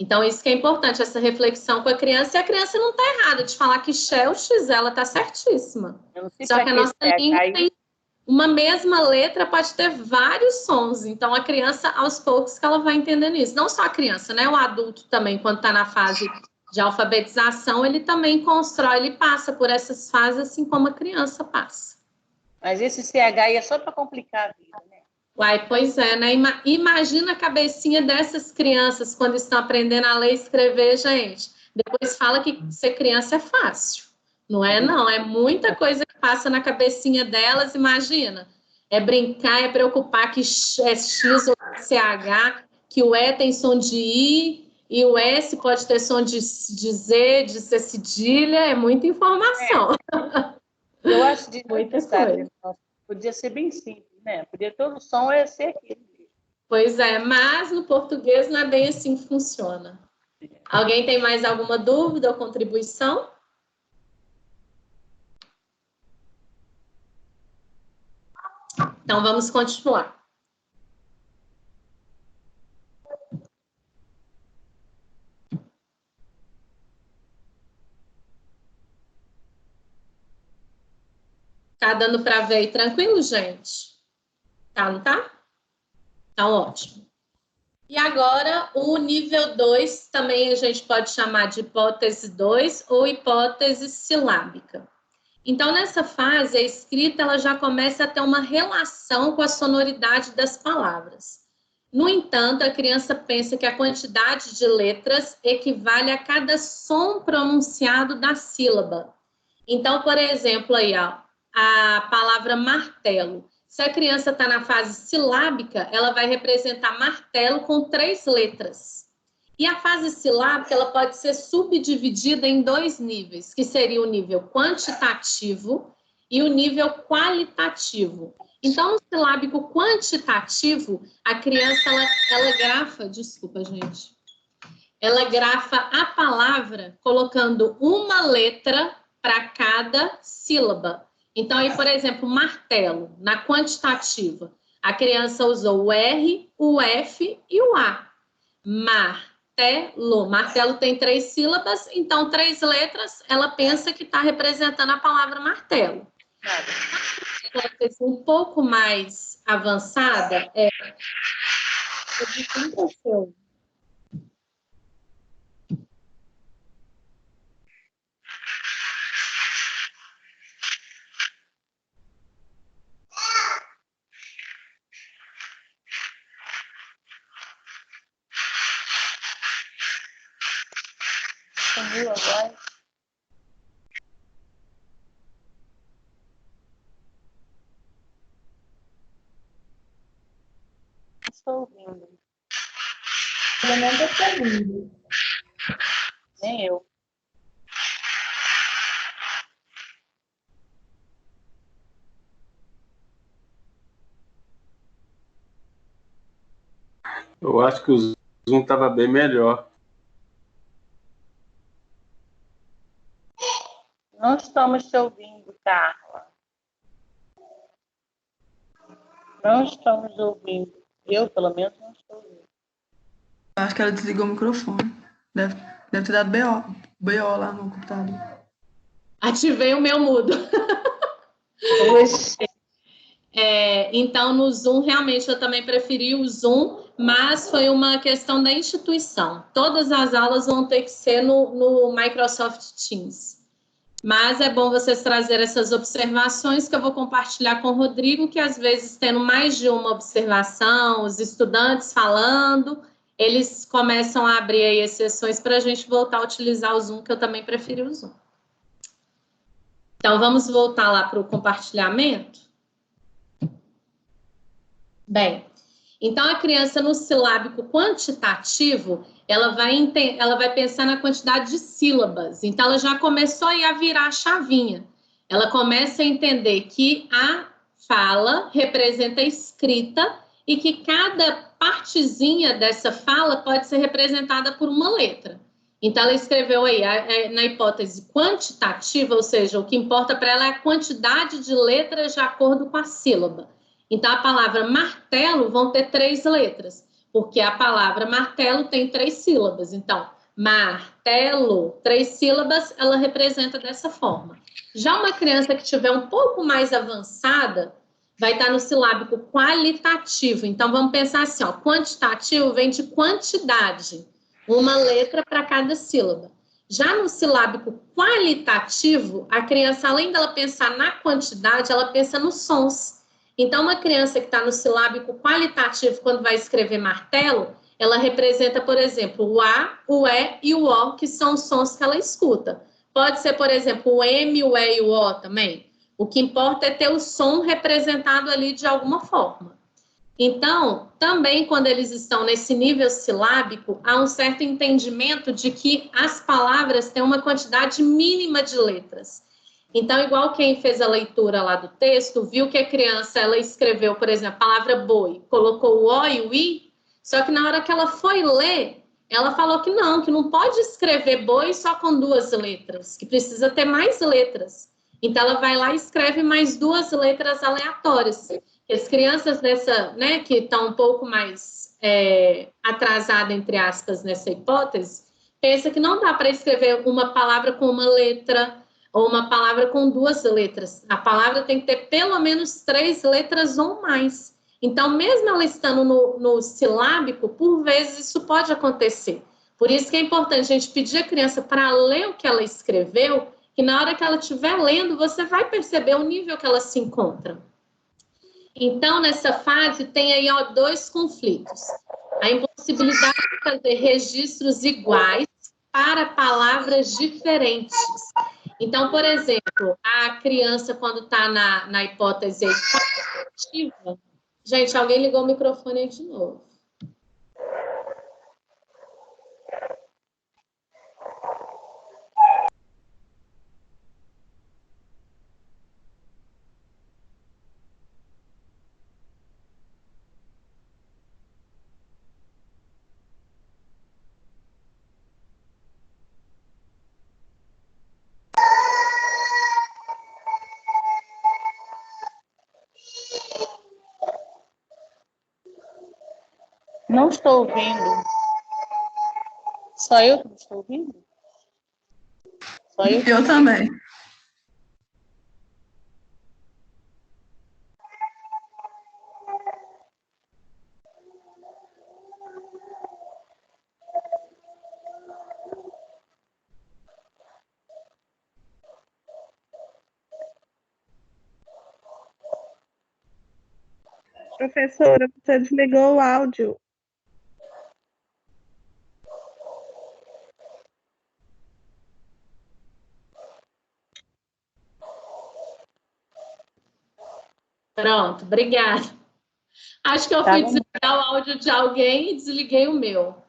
A: Então, isso que é importante, essa reflexão com a criança, e a criança não está errada de falar que X é o X, ela está certíssima. Só que a nossa língua tem uma mesma letra, pode ter vários sons, então a criança, aos poucos, que ela vai entendendo isso. Não só a criança, né? O adulto também, quando está na fase de alfabetização, ele também constrói, ele passa por essas fases, assim como a criança passa.
F: Mas esse CH aí é só para complicar a vida, né?
A: Uai, pois é, né? Imagina a cabecinha dessas crianças quando estão aprendendo a ler e escrever, gente. Depois fala que ser criança é fácil. Não é, não. É muita coisa que passa na cabecinha delas, imagina. É brincar, é preocupar que é X ou CH, que o E tem som de I, e o S pode ter som de Z, de ser cedilha, é muita informação.
F: Eu acho de
A: muita coisa.
F: Podia ser bem simples, né? Podia todo som ser aquele.
A: Pois é, mas no português não é bem assim que funciona. Alguém tem mais alguma dúvida ou contribuição? Então, vamos continuar. Tá dando para ver aí tranquilo, gente? Tá, não tá? Então, ótimo. E agora, o nível 2, também a gente pode chamar de hipótese 2 ou hipótese silábica. Então, nessa fase, a escrita ela já começa a ter uma relação com a sonoridade das palavras. No entanto, a criança pensa que a quantidade de letras equivale a cada som pronunciado da sílaba. Então, por exemplo, aí, ó, a palavra martelo. Se a criança está na fase silábica, ela vai representar martelo com 3 letras. E a fase silábica, ela pode ser subdividida em 2 níveis, que seria o nível quantitativo e o nível qualitativo. Então, no silábico quantitativo, a criança, ela grafa, desculpa, gente, ela grafa a palavra colocando uma letra para cada sílaba. Então, aí, por exemplo, martelo, na quantitativa, a criança usou o R, o F e o A. Martelo. Martelo tem 3 sílabas, então 3 letras, ela pensa que está representando a palavra martelo. Um pouco mais avançada,
F: Sumiu agora. Estou ouvindo.
B: Pelo menos eu estou ouvindo.
F: Nem eu.
G: Eu acho que o Zoom estava bem melhor.
F: Não estamos te ouvindo, Carla. Não estamos ouvindo. Eu, pelo menos, não estou ouvindo.
B: Acho que ela desligou o microfone. Deve ter dado BO lá no computador.
A: Ativei o meu mudo. Então, no Zoom, realmente, eu também preferi o Zoom, mas foi uma questão da instituição. Todas as aulas vão ter que ser no Microsoft Teams. Mas é bom vocês trazerem essas observações que eu vou compartilhar com o Rodrigo, que às vezes tendo mais de uma observação, os estudantes falando, eles começam a abrir aí exceções para a gente voltar a utilizar o Zoom, que eu também preferi o Zoom. Então, vamos voltar lá para o compartilhamento? Bem, então a criança no silábico quantitativo, ela vai pensar na quantidade de sílabas. Então, ela já começou aí a virar a chavinha. Ela começa a entender que a fala representa a escrita e que cada partezinha dessa fala pode ser representada por uma letra. Então, ela escreveu aí, na hipótese quantitativa, ou seja, o que importa para ela é a quantidade de letras de acordo com a sílaba. Então, a palavra martelo vão ter 3 letras, porque a palavra martelo tem 3 sílabas. Então, martelo, 3 sílabas, ela representa dessa forma. Já uma criança que tiver um pouco mais avançada, vai estar no silábico qualitativo. Então, vamos pensar assim, ó, quantitativo vem de quantidade, uma letra para cada sílaba. Já no silábico qualitativo, a criança, além dela pensar na quantidade, ela pensa nos sons. Então, uma criança que está no silábico qualitativo, quando vai escrever martelo, ela representa, por exemplo, o A, o E e o O, que são os sons que ela escuta. Pode ser, por exemplo, o M, o E e o O também. O que importa é ter o som representado ali de alguma forma. Então, também quando eles estão nesse nível silábico, há um certo entendimento de que as palavras têm uma quantidade mínima de letras. Então, igual quem fez a leitura lá do texto, viu que a criança, ela escreveu, por exemplo, a palavra boi, colocou o O e o I, só que na hora que ela foi ler, ela falou que não pode escrever boi só com 2 letras, que precisa ter mais letras. Então, ela vai lá e escreve mais 2 letras aleatórias. As crianças dessa, né, que estão um pouco mais atrasadas, entre aspas, nessa hipótese, pensa que não dá para escrever uma palavra com uma letra ou uma palavra com 2 letras. A palavra tem que ter pelo menos 3 letras ou mais. Então, mesmo ela estando no silábico, por vezes isso pode acontecer. Por isso que é importante a gente pedir a criança para ler o que ela escreveu, que na hora que ela estiver lendo, você vai perceber o nível que ela se encontra. Então, nessa fase, tem aí 2 conflitos. A impossibilidade de fazer registros iguais para palavras diferentes. Então, por exemplo, a criança, quando está na hipótese quantitativa... Gente, alguém ligou o microfone aí de novo.
F: Não estou ouvindo. Só eu que não estou ouvindo? Só eu?
B: Eu também.
H: Professora, você desligou o áudio.
A: Pronto, obrigada. Acho que eu fui desligar o áudio de alguém e desliguei o meu.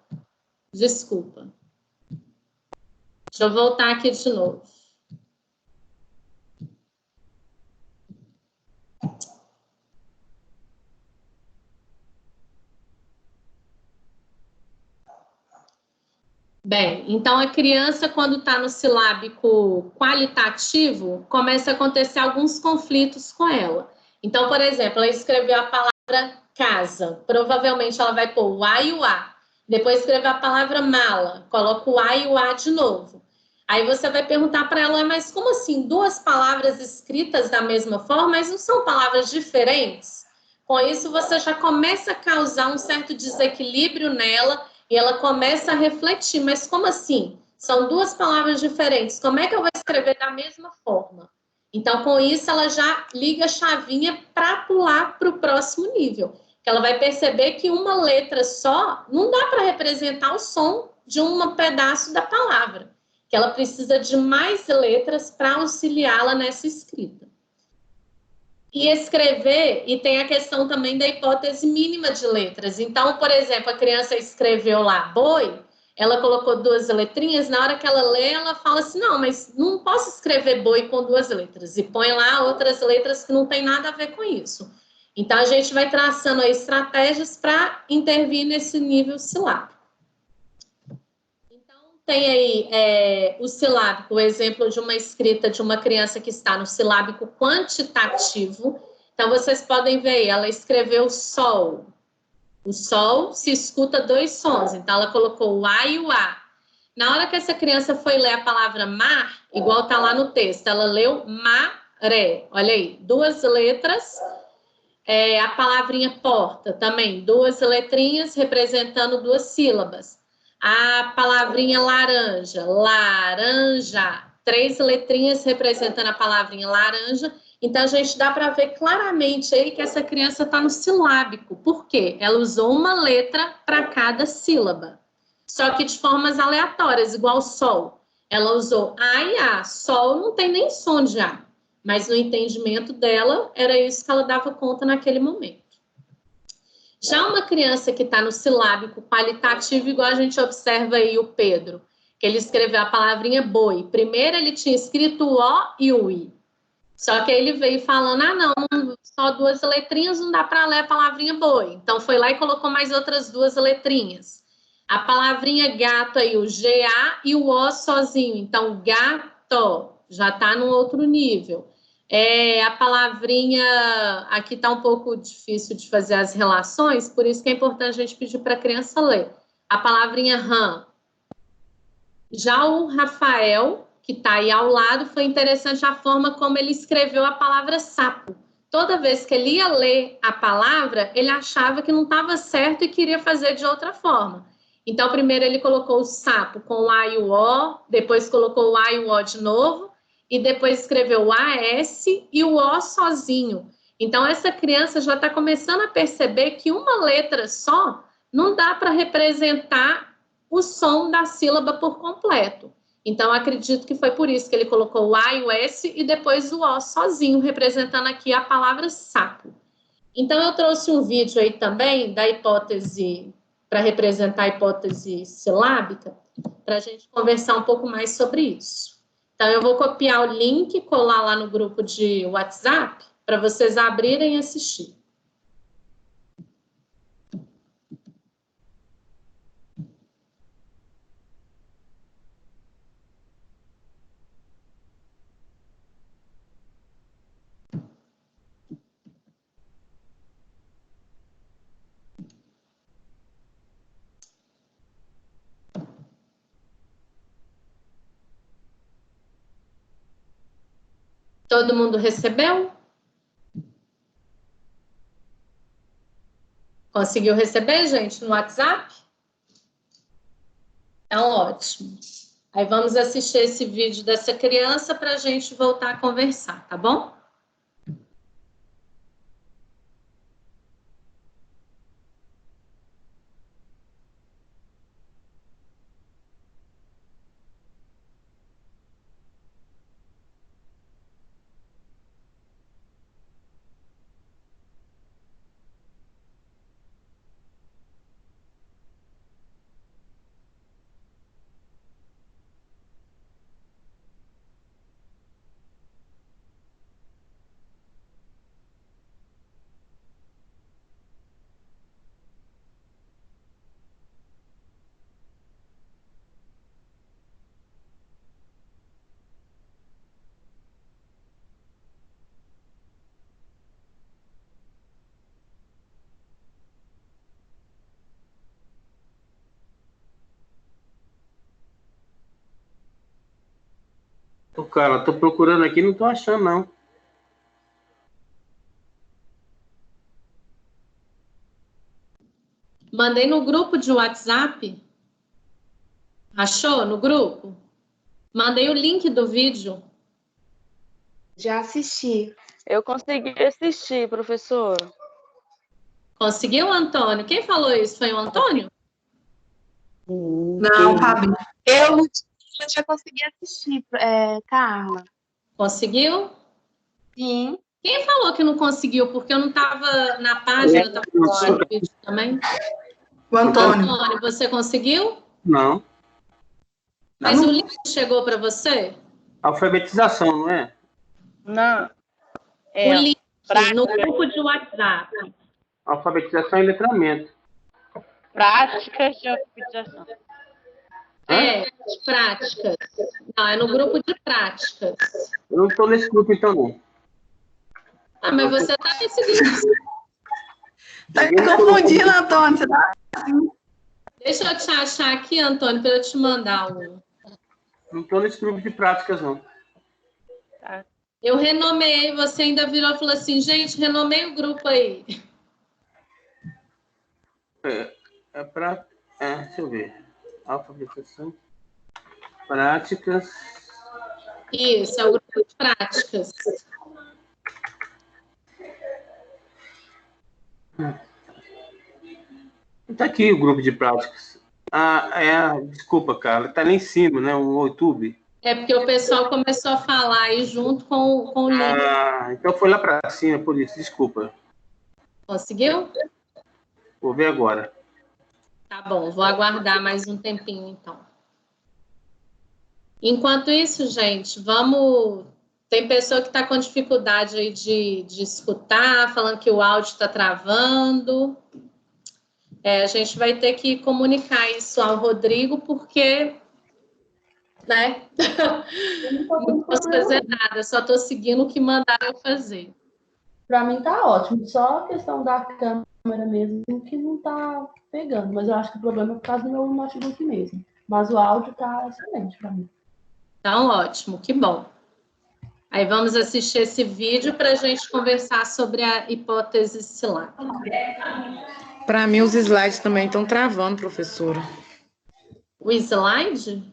A: Desculpa. Deixa eu voltar aqui de novo. Bem, então a criança, quando está no silábico qualitativo, começa a acontecer alguns conflitos com ela. Então, por exemplo, ela escreveu a palavra casa. Provavelmente ela vai pôr o A e o A. Depois escreveu a palavra mala. Coloca o A e o A de novo. Aí você vai perguntar para ela, mas como assim? 2 palavras escritas da mesma forma, mas não são palavras diferentes? Com isso, você já começa a causar um certo desequilíbrio nela e ela começa a refletir, mas como assim? São 2 palavras diferentes, como é que eu vou escrever da mesma forma? Então, com isso, ela já liga a chavinha para pular para o próximo nível. que ela vai perceber que uma letra só não dá para representar o som de um pedaço da palavra, que ela precisa de mais letras para auxiliá-la nessa escrita. E escrever, e tem a questão também da hipótese mínima de letras. Então, por exemplo, a criança escreveu lá boi, ela colocou 2 letrinhas, na hora que ela lê, ela fala assim, não, mas não posso escrever boi com 2 letras, e põe lá outras letras que não tem nada a ver com isso. Então, a gente vai traçando aí estratégias para intervir nesse nível silábico. Então, tem aí o silábico, o exemplo de uma escrita de uma criança que está no silábico quantitativo. Então, vocês podem ver aí, ela escreveu sol. O sol se escuta 2 sons, então ela colocou o A e o A. Na hora que essa criança foi ler a palavra mar, igual está lá no texto, ela leu maré. Olha aí, 2 letras. A palavrinha porta também, 2 letrinhas representando 2 sílabas. A palavrinha laranja, laranja, 3 letrinhas representando a palavrinha laranja. Então, a gente dá para ver claramente aí que essa criança está no silábico. Por quê? Ela usou uma letra para cada sílaba. Só que de formas aleatórias, igual sol. Ela usou A e A. Sol não tem nem som de A. Mas no entendimento dela, era isso que ela dava conta naquele momento. Já uma criança que está no silábico qualitativo, igual a gente observa aí o Pedro, que ele escreveu a palavrinha boi. Primeiro ele tinha escrito o O e o I. Só que aí ele veio falando, não, só 2 letrinhas não dá para ler a palavrinha boi. Então foi lá e colocou mais outras 2 letrinhas. A palavrinha gato aí, o GA e o O sozinho. Então gato já está num outro nível. A palavrinha, aqui está um pouco difícil de fazer as relações, por isso que é importante a gente pedir para a criança ler. A palavrinha rã. Já o Rafael, que está aí ao lado, foi interessante a forma como ele escreveu a palavra sapo. Toda vez que ele ia ler a palavra, ele achava que não estava certo e queria fazer de outra forma. Então, primeiro ele colocou o sapo com o A e o O, depois colocou o A e o O de novo, e depois escreveu o AS e o O sozinho. Então, essa criança já está começando a perceber que uma letra só não dá para representar o som da sílaba por completo. Então, acredito que foi por isso que ele colocou o A e o S e depois o O sozinho, representando aqui a palavra sapo. Então, eu trouxe um vídeo aí também da hipótese, para representar a hipótese silábica, para a gente conversar um pouco mais sobre isso. Então, eu vou copiar o link e colar lá no grupo de WhatsApp para vocês abrirem e assistir. Todo mundo recebeu? Conseguiu receber, gente, no WhatsApp? Então, ótimo. Aí vamos assistir esse vídeo dessa criança para a gente voltar a conversar, tá bom?
G: Cara, tô procurando aqui, não tô achando, não.
A: Mandei no grupo de WhatsApp. Achou no grupo? Mandei o link do vídeo.
H: Já assisti.
C: Eu consegui assistir, professora.
A: Conseguiu, Antônio? Quem falou isso? Foi o Antônio?
B: Não, Fabi.
H: Eu já consegui assistir, Carla.
A: Conseguiu?
H: Sim.
A: Quem falou que não conseguiu? Porque eu não estava na página, eu estava assistindo o vídeo também.
B: O Antônio.
A: Antônio, você conseguiu?
G: Não.
A: Mas o link chegou para você?
G: Alfabetização, não é?
F: Não.
A: O link no
F: prática.
A: grupo de WhatsApp.
G: Alfabetização e letramento.
F: Práticas de alfabetização.
A: De práticas. Não, é no grupo de práticas.
G: Eu não estou nesse grupo, então, não.
A: Ah, mas você está nesse grupo.
B: Tá confundindo, Antônio. Você tá...
A: Deixa eu te achar aqui, Antônio, para eu te mandar um.
G: Não estou nesse grupo de práticas, não.
F: Tá.
A: Eu renomeei, você ainda virou e falou assim, gente, renomei o grupo aí.
G: Deixa eu ver. Alfabetização. Práticas.
A: Isso, é o grupo de práticas.
G: Está aqui o grupo de práticas. Desculpa, Carla. Está lá em cima, né? O YouTube.
A: É porque o pessoal começou a falar aí junto com o link.
G: Então foi lá para cima, por isso. Desculpa.
A: Conseguiu?
G: Vou ver agora.
A: Tá bom, vou aguardar mais um tempinho, então. Enquanto isso, gente, vamos... Tem pessoa que está com dificuldade aí de escutar, falando que o áudio está travando. A gente vai ter que comunicar isso ao Rodrigo, porque, né? Não posso fazer nada, só estou seguindo o que mandaram eu fazer.
I: Para mim tá ótimo, só a questão da câmera mesmo que não tá pegando, mas eu acho que o problema é por causa do meu notebook mesmo. Mas o áudio tá excelente para mim.
A: Então, ótimo, que bom. Aí vamos assistir esse vídeo para a gente conversar sobre a hipótese silábica.
J: Para mim, os slides também estão travando, professora.
A: O slide?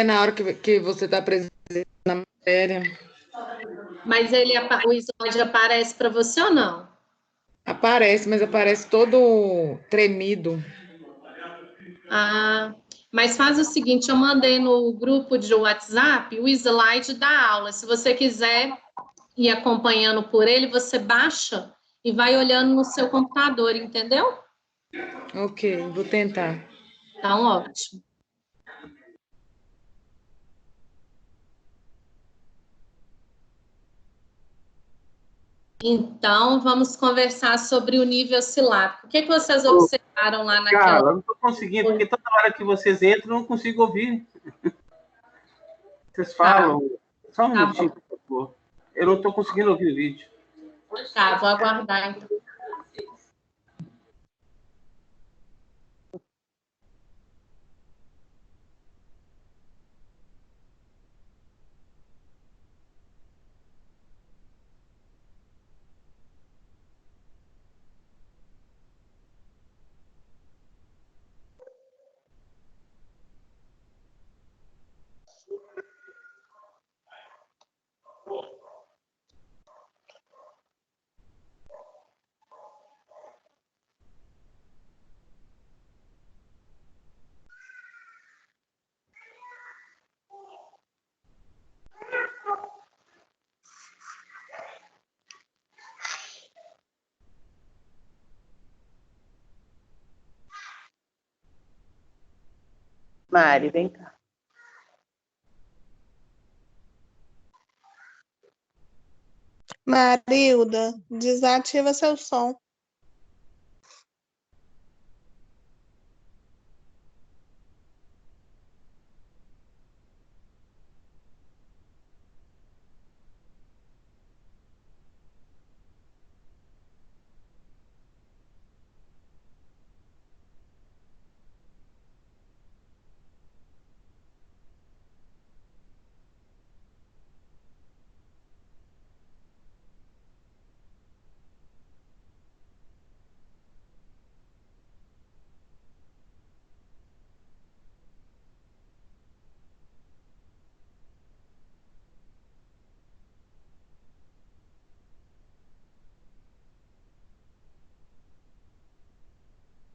J: Na hora que você está apresentando a matéria.
A: Mas o slide aparece para você ou não?
J: Aparece, mas aparece todo tremido.
A: Mas faz o seguinte, eu mandei no grupo de WhatsApp o slide da aula. Se você quiser ir acompanhando por ele, você baixa e vai olhando no seu computador, entendeu?
J: Ok, vou tentar.
A: Então, ótimo. Então, vamos conversar sobre o nível silábico. O que vocês observaram lá naquela...
G: Cara, eu não estou conseguindo, porque toda hora que vocês entram, eu não consigo ouvir. Vocês falam. Só um minutinho, por favor. Eu não estou conseguindo ouvir o vídeo.
A: Tá, vou aguardar, então.
F: Mari, vem cá.
H: Marilda, desativa seu som.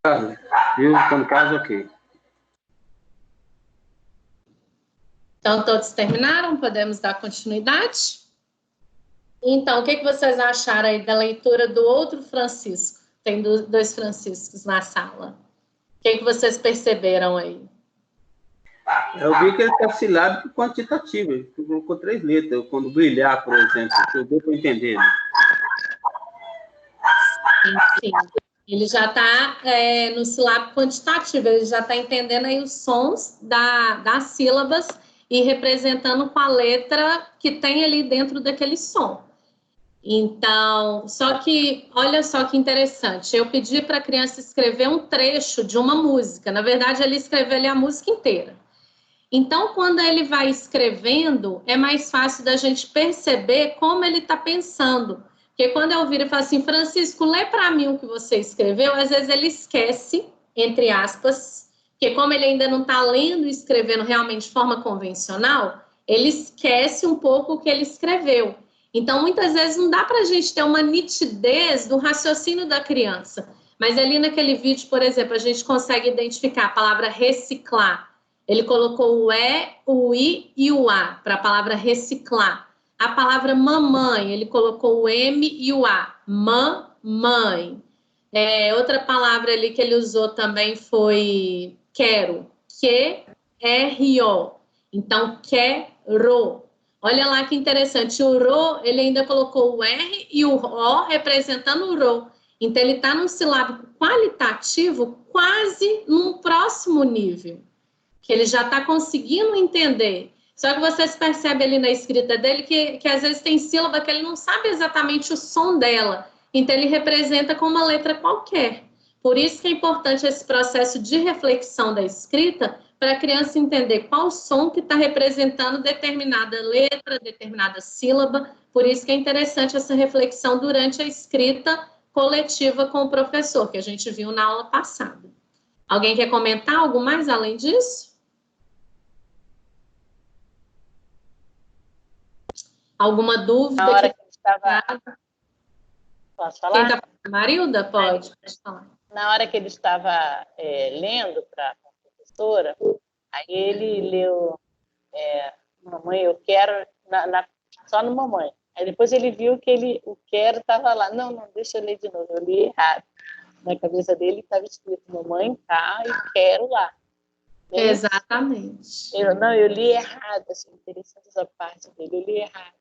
G: caso. Viu? Então, no caso, ok.
A: Então, todos terminaram? Podemos dar continuidade? Então, o que vocês acharam aí da leitura do outro Francisco? Tem dois Franciscos na sala. O que vocês perceberam aí?
G: Eu vi que ele está silábico quantitativo. Ele colocou 3 letras. Quando brilhar, por exemplo, que deu para entender. Né?
A: Sim. Ele já está no silábico quantitativo. Ele já está entendendo aí os sons das sílabas e representando com a letra que tem ali dentro daquele som. Então, só que, olha só que interessante, eu pedi para a criança escrever um trecho de uma música, na verdade ele escreveu ali a música inteira. Então, quando ele vai escrevendo, é mais fácil da gente perceber como ele está pensando, porque quando eu viro e falo assim, Francisco, lê para mim o que você escreveu, às vezes ele esquece, entre aspas, porque como ele ainda não está lendo e escrevendo realmente de forma convencional, ele esquece um pouco o que ele escreveu. Então, muitas vezes não dá para a gente ter uma nitidez do raciocínio da criança. Mas ali naquele vídeo, por exemplo, a gente consegue identificar a palavra reciclar. Ele colocou o E, o I e o A para a palavra reciclar. A palavra mamãe, ele colocou o M e o A. Mamãe. Outra palavra ali que ele usou também foi quero. Que-R-O. Então, quero. Olha lá que interessante, o ro, ele ainda colocou o R e o O representando o ro. Então, ele está num silábico qualitativo quase num próximo nível, que ele já está conseguindo entender. Só que vocês percebem ali na escrita dele que às vezes tem sílaba que ele não sabe exatamente o som dela. Então, ele representa com uma letra qualquer. Por isso que é importante esse processo de reflexão da escrita, para a criança entender qual som que está representando determinada letra, determinada sílaba. Por isso que é interessante essa reflexão durante a escrita coletiva com o professor, que a gente viu na aula passada. Alguém quer comentar algo mais além disso? Alguma dúvida?
F: Na hora que ele estava... Posso falar?
A: Quem tá... Marilda, pode falar.
F: Na hora que ele estava lendo para a professora, aí ele leu Mamãe, eu quero, só no Mamãe. Aí depois ele viu que o quero estava lá. Não, deixa eu ler de novo, eu li errado. Na cabeça dele estava escrito Mamãe tá e quero lá.
A: Exatamente.
F: Eu li errado, assim, interessante essa parte dele, eu li errado.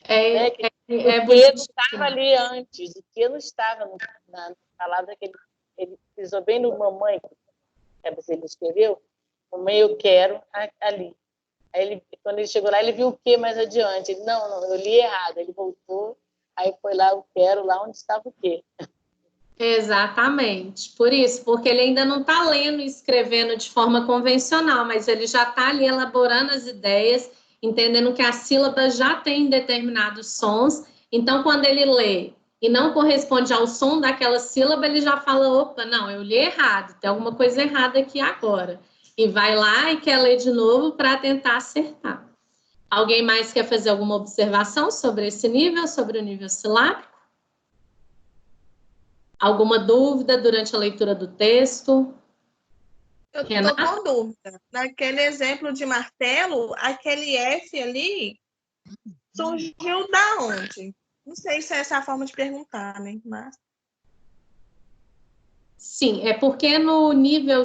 F: O que não estava ali antes, o que não estava na palavra que ele pisou bem no Mamãe, que ele escreveu, Mamãe, eu quero, ali. Aí quando ele chegou lá, ele viu o que mais adiante. Ele, não, eu li errado. Ele voltou, aí foi lá, eu quero, lá onde estava o quê.
A: Exatamente, por isso, porque ele ainda não está lendo e escrevendo de forma convencional, mas ele já está ali elaborando as ideias, entendendo que a sílaba já tem determinados sons, então quando ele lê e não corresponde ao som daquela sílaba, ele já fala, opa, não, eu li errado, tem alguma coisa errada aqui agora, e vai lá e quer ler de novo para tentar acertar. Alguém mais quer fazer alguma observação sobre esse nível, sobre o nível silábico? Alguma dúvida durante a leitura do texto?
H: Eu estou com dúvida. Naquele exemplo de martelo, aquele F ali surgiu da onde? Não sei se é essa a forma de perguntar, né? Mas...
A: Sim, é porque no nível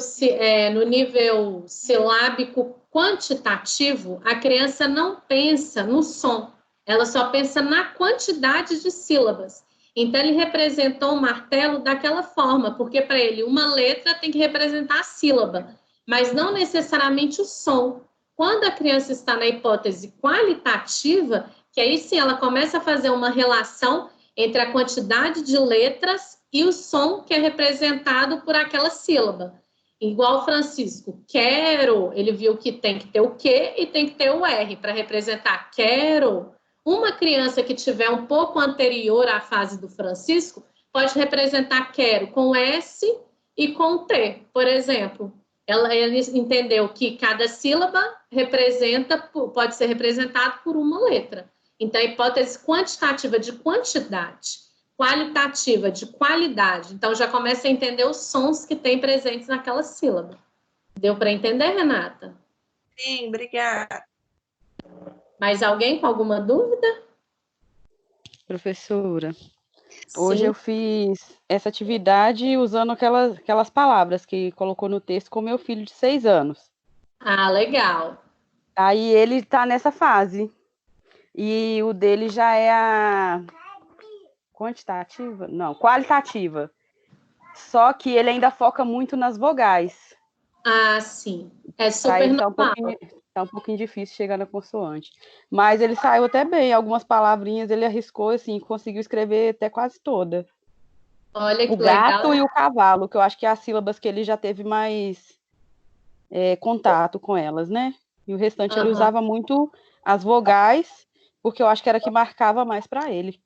A: silábico quantitativo, a criança não pensa no som, ela só pensa na quantidade de sílabas. Então, ele representou o martelo daquela forma, porque para ele uma letra tem que representar a sílaba, mas não necessariamente o som. Quando a criança está na hipótese qualitativa, que aí sim ela começa a fazer uma relação entre a quantidade de letras e o som que é representado por aquela sílaba. Igual o Francisco, quero, ele viu que tem que ter o Q e tem que ter o R para representar quero. Uma criança que tiver um pouco anterior à fase do Francisco pode representar quero com S e com T, por exemplo. Ele entendeu que cada sílaba pode ser representado por uma letra. Então, a hipótese quantitativa de quantidade. qualitativa, de qualidade. Então, já começa a entender os sons que tem presentes naquela sílaba. Deu para entender, Renata?
H: Sim, obrigada.
A: Mais alguém com alguma dúvida?
D: Professora,
A: Sim.
D: hoje eu fiz essa atividade usando aquelas palavras que colocou no texto com meu filho de 6 anos.
A: Ah, legal.
D: Aí ele está nessa fase. E o dele já é a quantitativa? Não, qualitativa. Só que ele ainda foca muito nas vogais.
A: Ah, sim. É super
D: Aí
A: normal.
D: tá um pouquinho difícil chegar na consoante. Mas ele saiu até bem. Algumas palavrinhas ele arriscou, assim, conseguiu escrever até quase toda.
A: Olha que
D: O gato
A: legal.
D: e o cavalo, que eu acho que é as sílabas que ele já teve mais contato com elas, né? E o restante ele usava muito as vogais, porque eu acho que era que marcava mais para ele.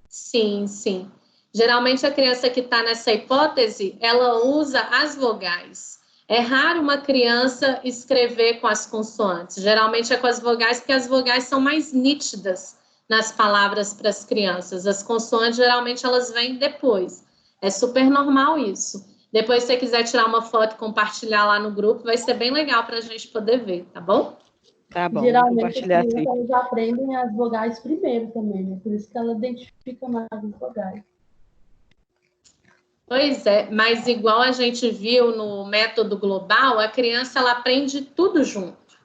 A: Sim, sim. Geralmente a criança que está nessa hipótese, ela usa as vogais. É raro uma criança escrever com as consoantes. Geralmente é com as vogais, porque as vogais são mais nítidas nas palavras para as crianças. As consoantes, geralmente, elas vêm depois. É super normal isso. Depois, se você quiser tirar uma foto e compartilhar lá no grupo, vai ser bem legal para a gente poder ver, tá bom?
D: Tá bom,
I: Geralmente,
D: compartilhar
I: as
D: assim.
I: crianças aprendem as vogais primeiro também, né? Por isso que ela identifica mais as vogais.
A: Pois é, mas igual a gente viu no método global, a criança ela aprende tudo junto.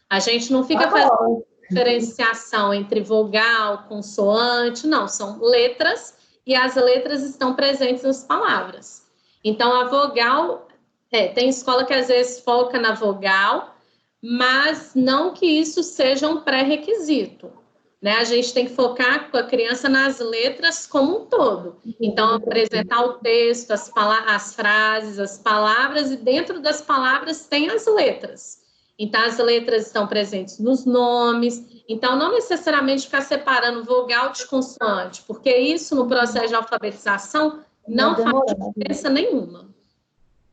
A: A gente não fica fazendo diferenciação entre vogal, consoante, não, são letras e as letras estão presentes nas palavras. Então, a vogal, tem escola que às vezes foca na vogal, mas não que isso seja um pré-requisito. Né? A gente tem que focar com a criança nas letras como um todo. Então, apresentar o texto, as frases, as palavras, e dentro das palavras tem as letras. Então, as letras estão presentes nos nomes. Então, não necessariamente ficar separando vogal de consoante, porque isso, no processo de alfabetização, não faz diferença nenhuma.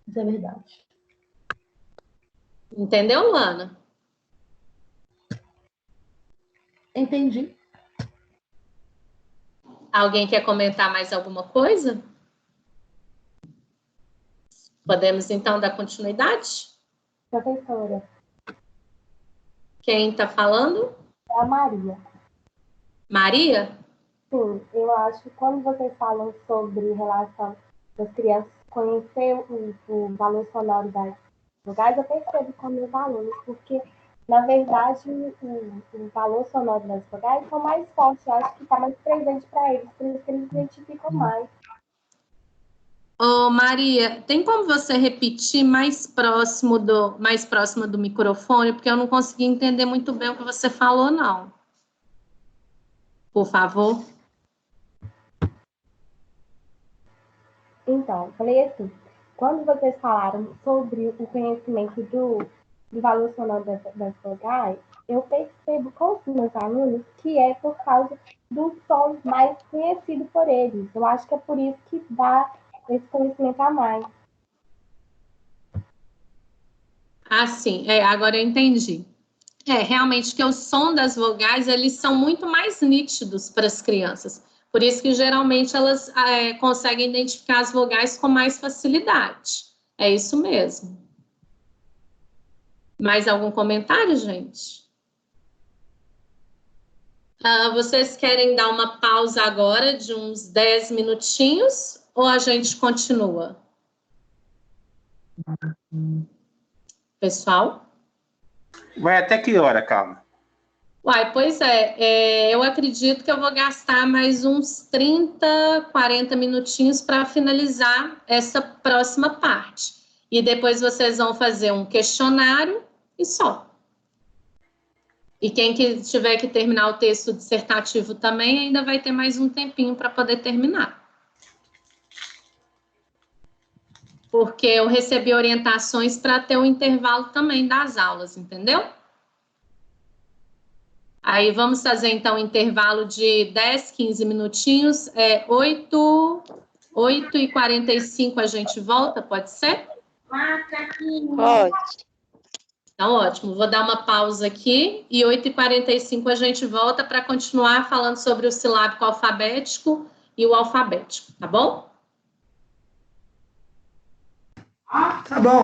I: Isso é verdade.
A: Entendeu, Luana?
I: Entendi.
A: Alguém quer comentar mais alguma coisa? Podemos, então, dar continuidade?
K: Professora.
A: Quem está falando?
K: É a Maria.
A: Maria?
K: Sim, eu acho que quando vocês falam sobre relação das crianças conhecer o valor sonoro das vogais, eu percebo com meus alunos, porque, na verdade, o valor sonoro das vogais são mais fortes, eu acho que está mais presente para eles, por isso que eles identificam mais.
A: Ô, Maria, tem como você repetir mais próximo do microfone, porque eu não consegui entender muito bem o que você falou, não. Por favor.
K: Então, falei assim, quando vocês falaram sobre o conhecimento do valor sonoro das vogais, eu percebo com os meus alunos que é por causa dos sons mais conhecidos por eles. Eu acho que é por isso que dá esse conhecimento a mais.
A: Ah, sim. Agora eu entendi. Realmente que o som das vogais, eles são muito mais nítidos para as crianças. Por isso que, geralmente, elas conseguem identificar as vogais com mais facilidade. É isso mesmo. Mais algum comentário, gente? Vocês querem dar uma pausa agora de uns 10 minutinhos ou a gente continua? Pessoal?
G: Vai até que hora, Carla?
A: Pois eu acredito que eu vou gastar mais uns 30, 40 minutinhos para finalizar essa próxima parte. E depois vocês vão fazer um questionário e só. E quem tiver que terminar o texto dissertativo também, ainda vai ter mais um tempinho para poder terminar. Porque eu recebi orientações para ter um intervalo também das aulas, entendeu? Aí vamos fazer, então, um intervalo de 10, 15 minutinhos. 8h45 a gente volta, pode ser?
C: Pode.
A: Então, ótimo. Vou dar uma pausa aqui e 8h45 a gente volta para continuar falando sobre o silábico alfabético e o alfabético, tá bom?
B: Tá bom.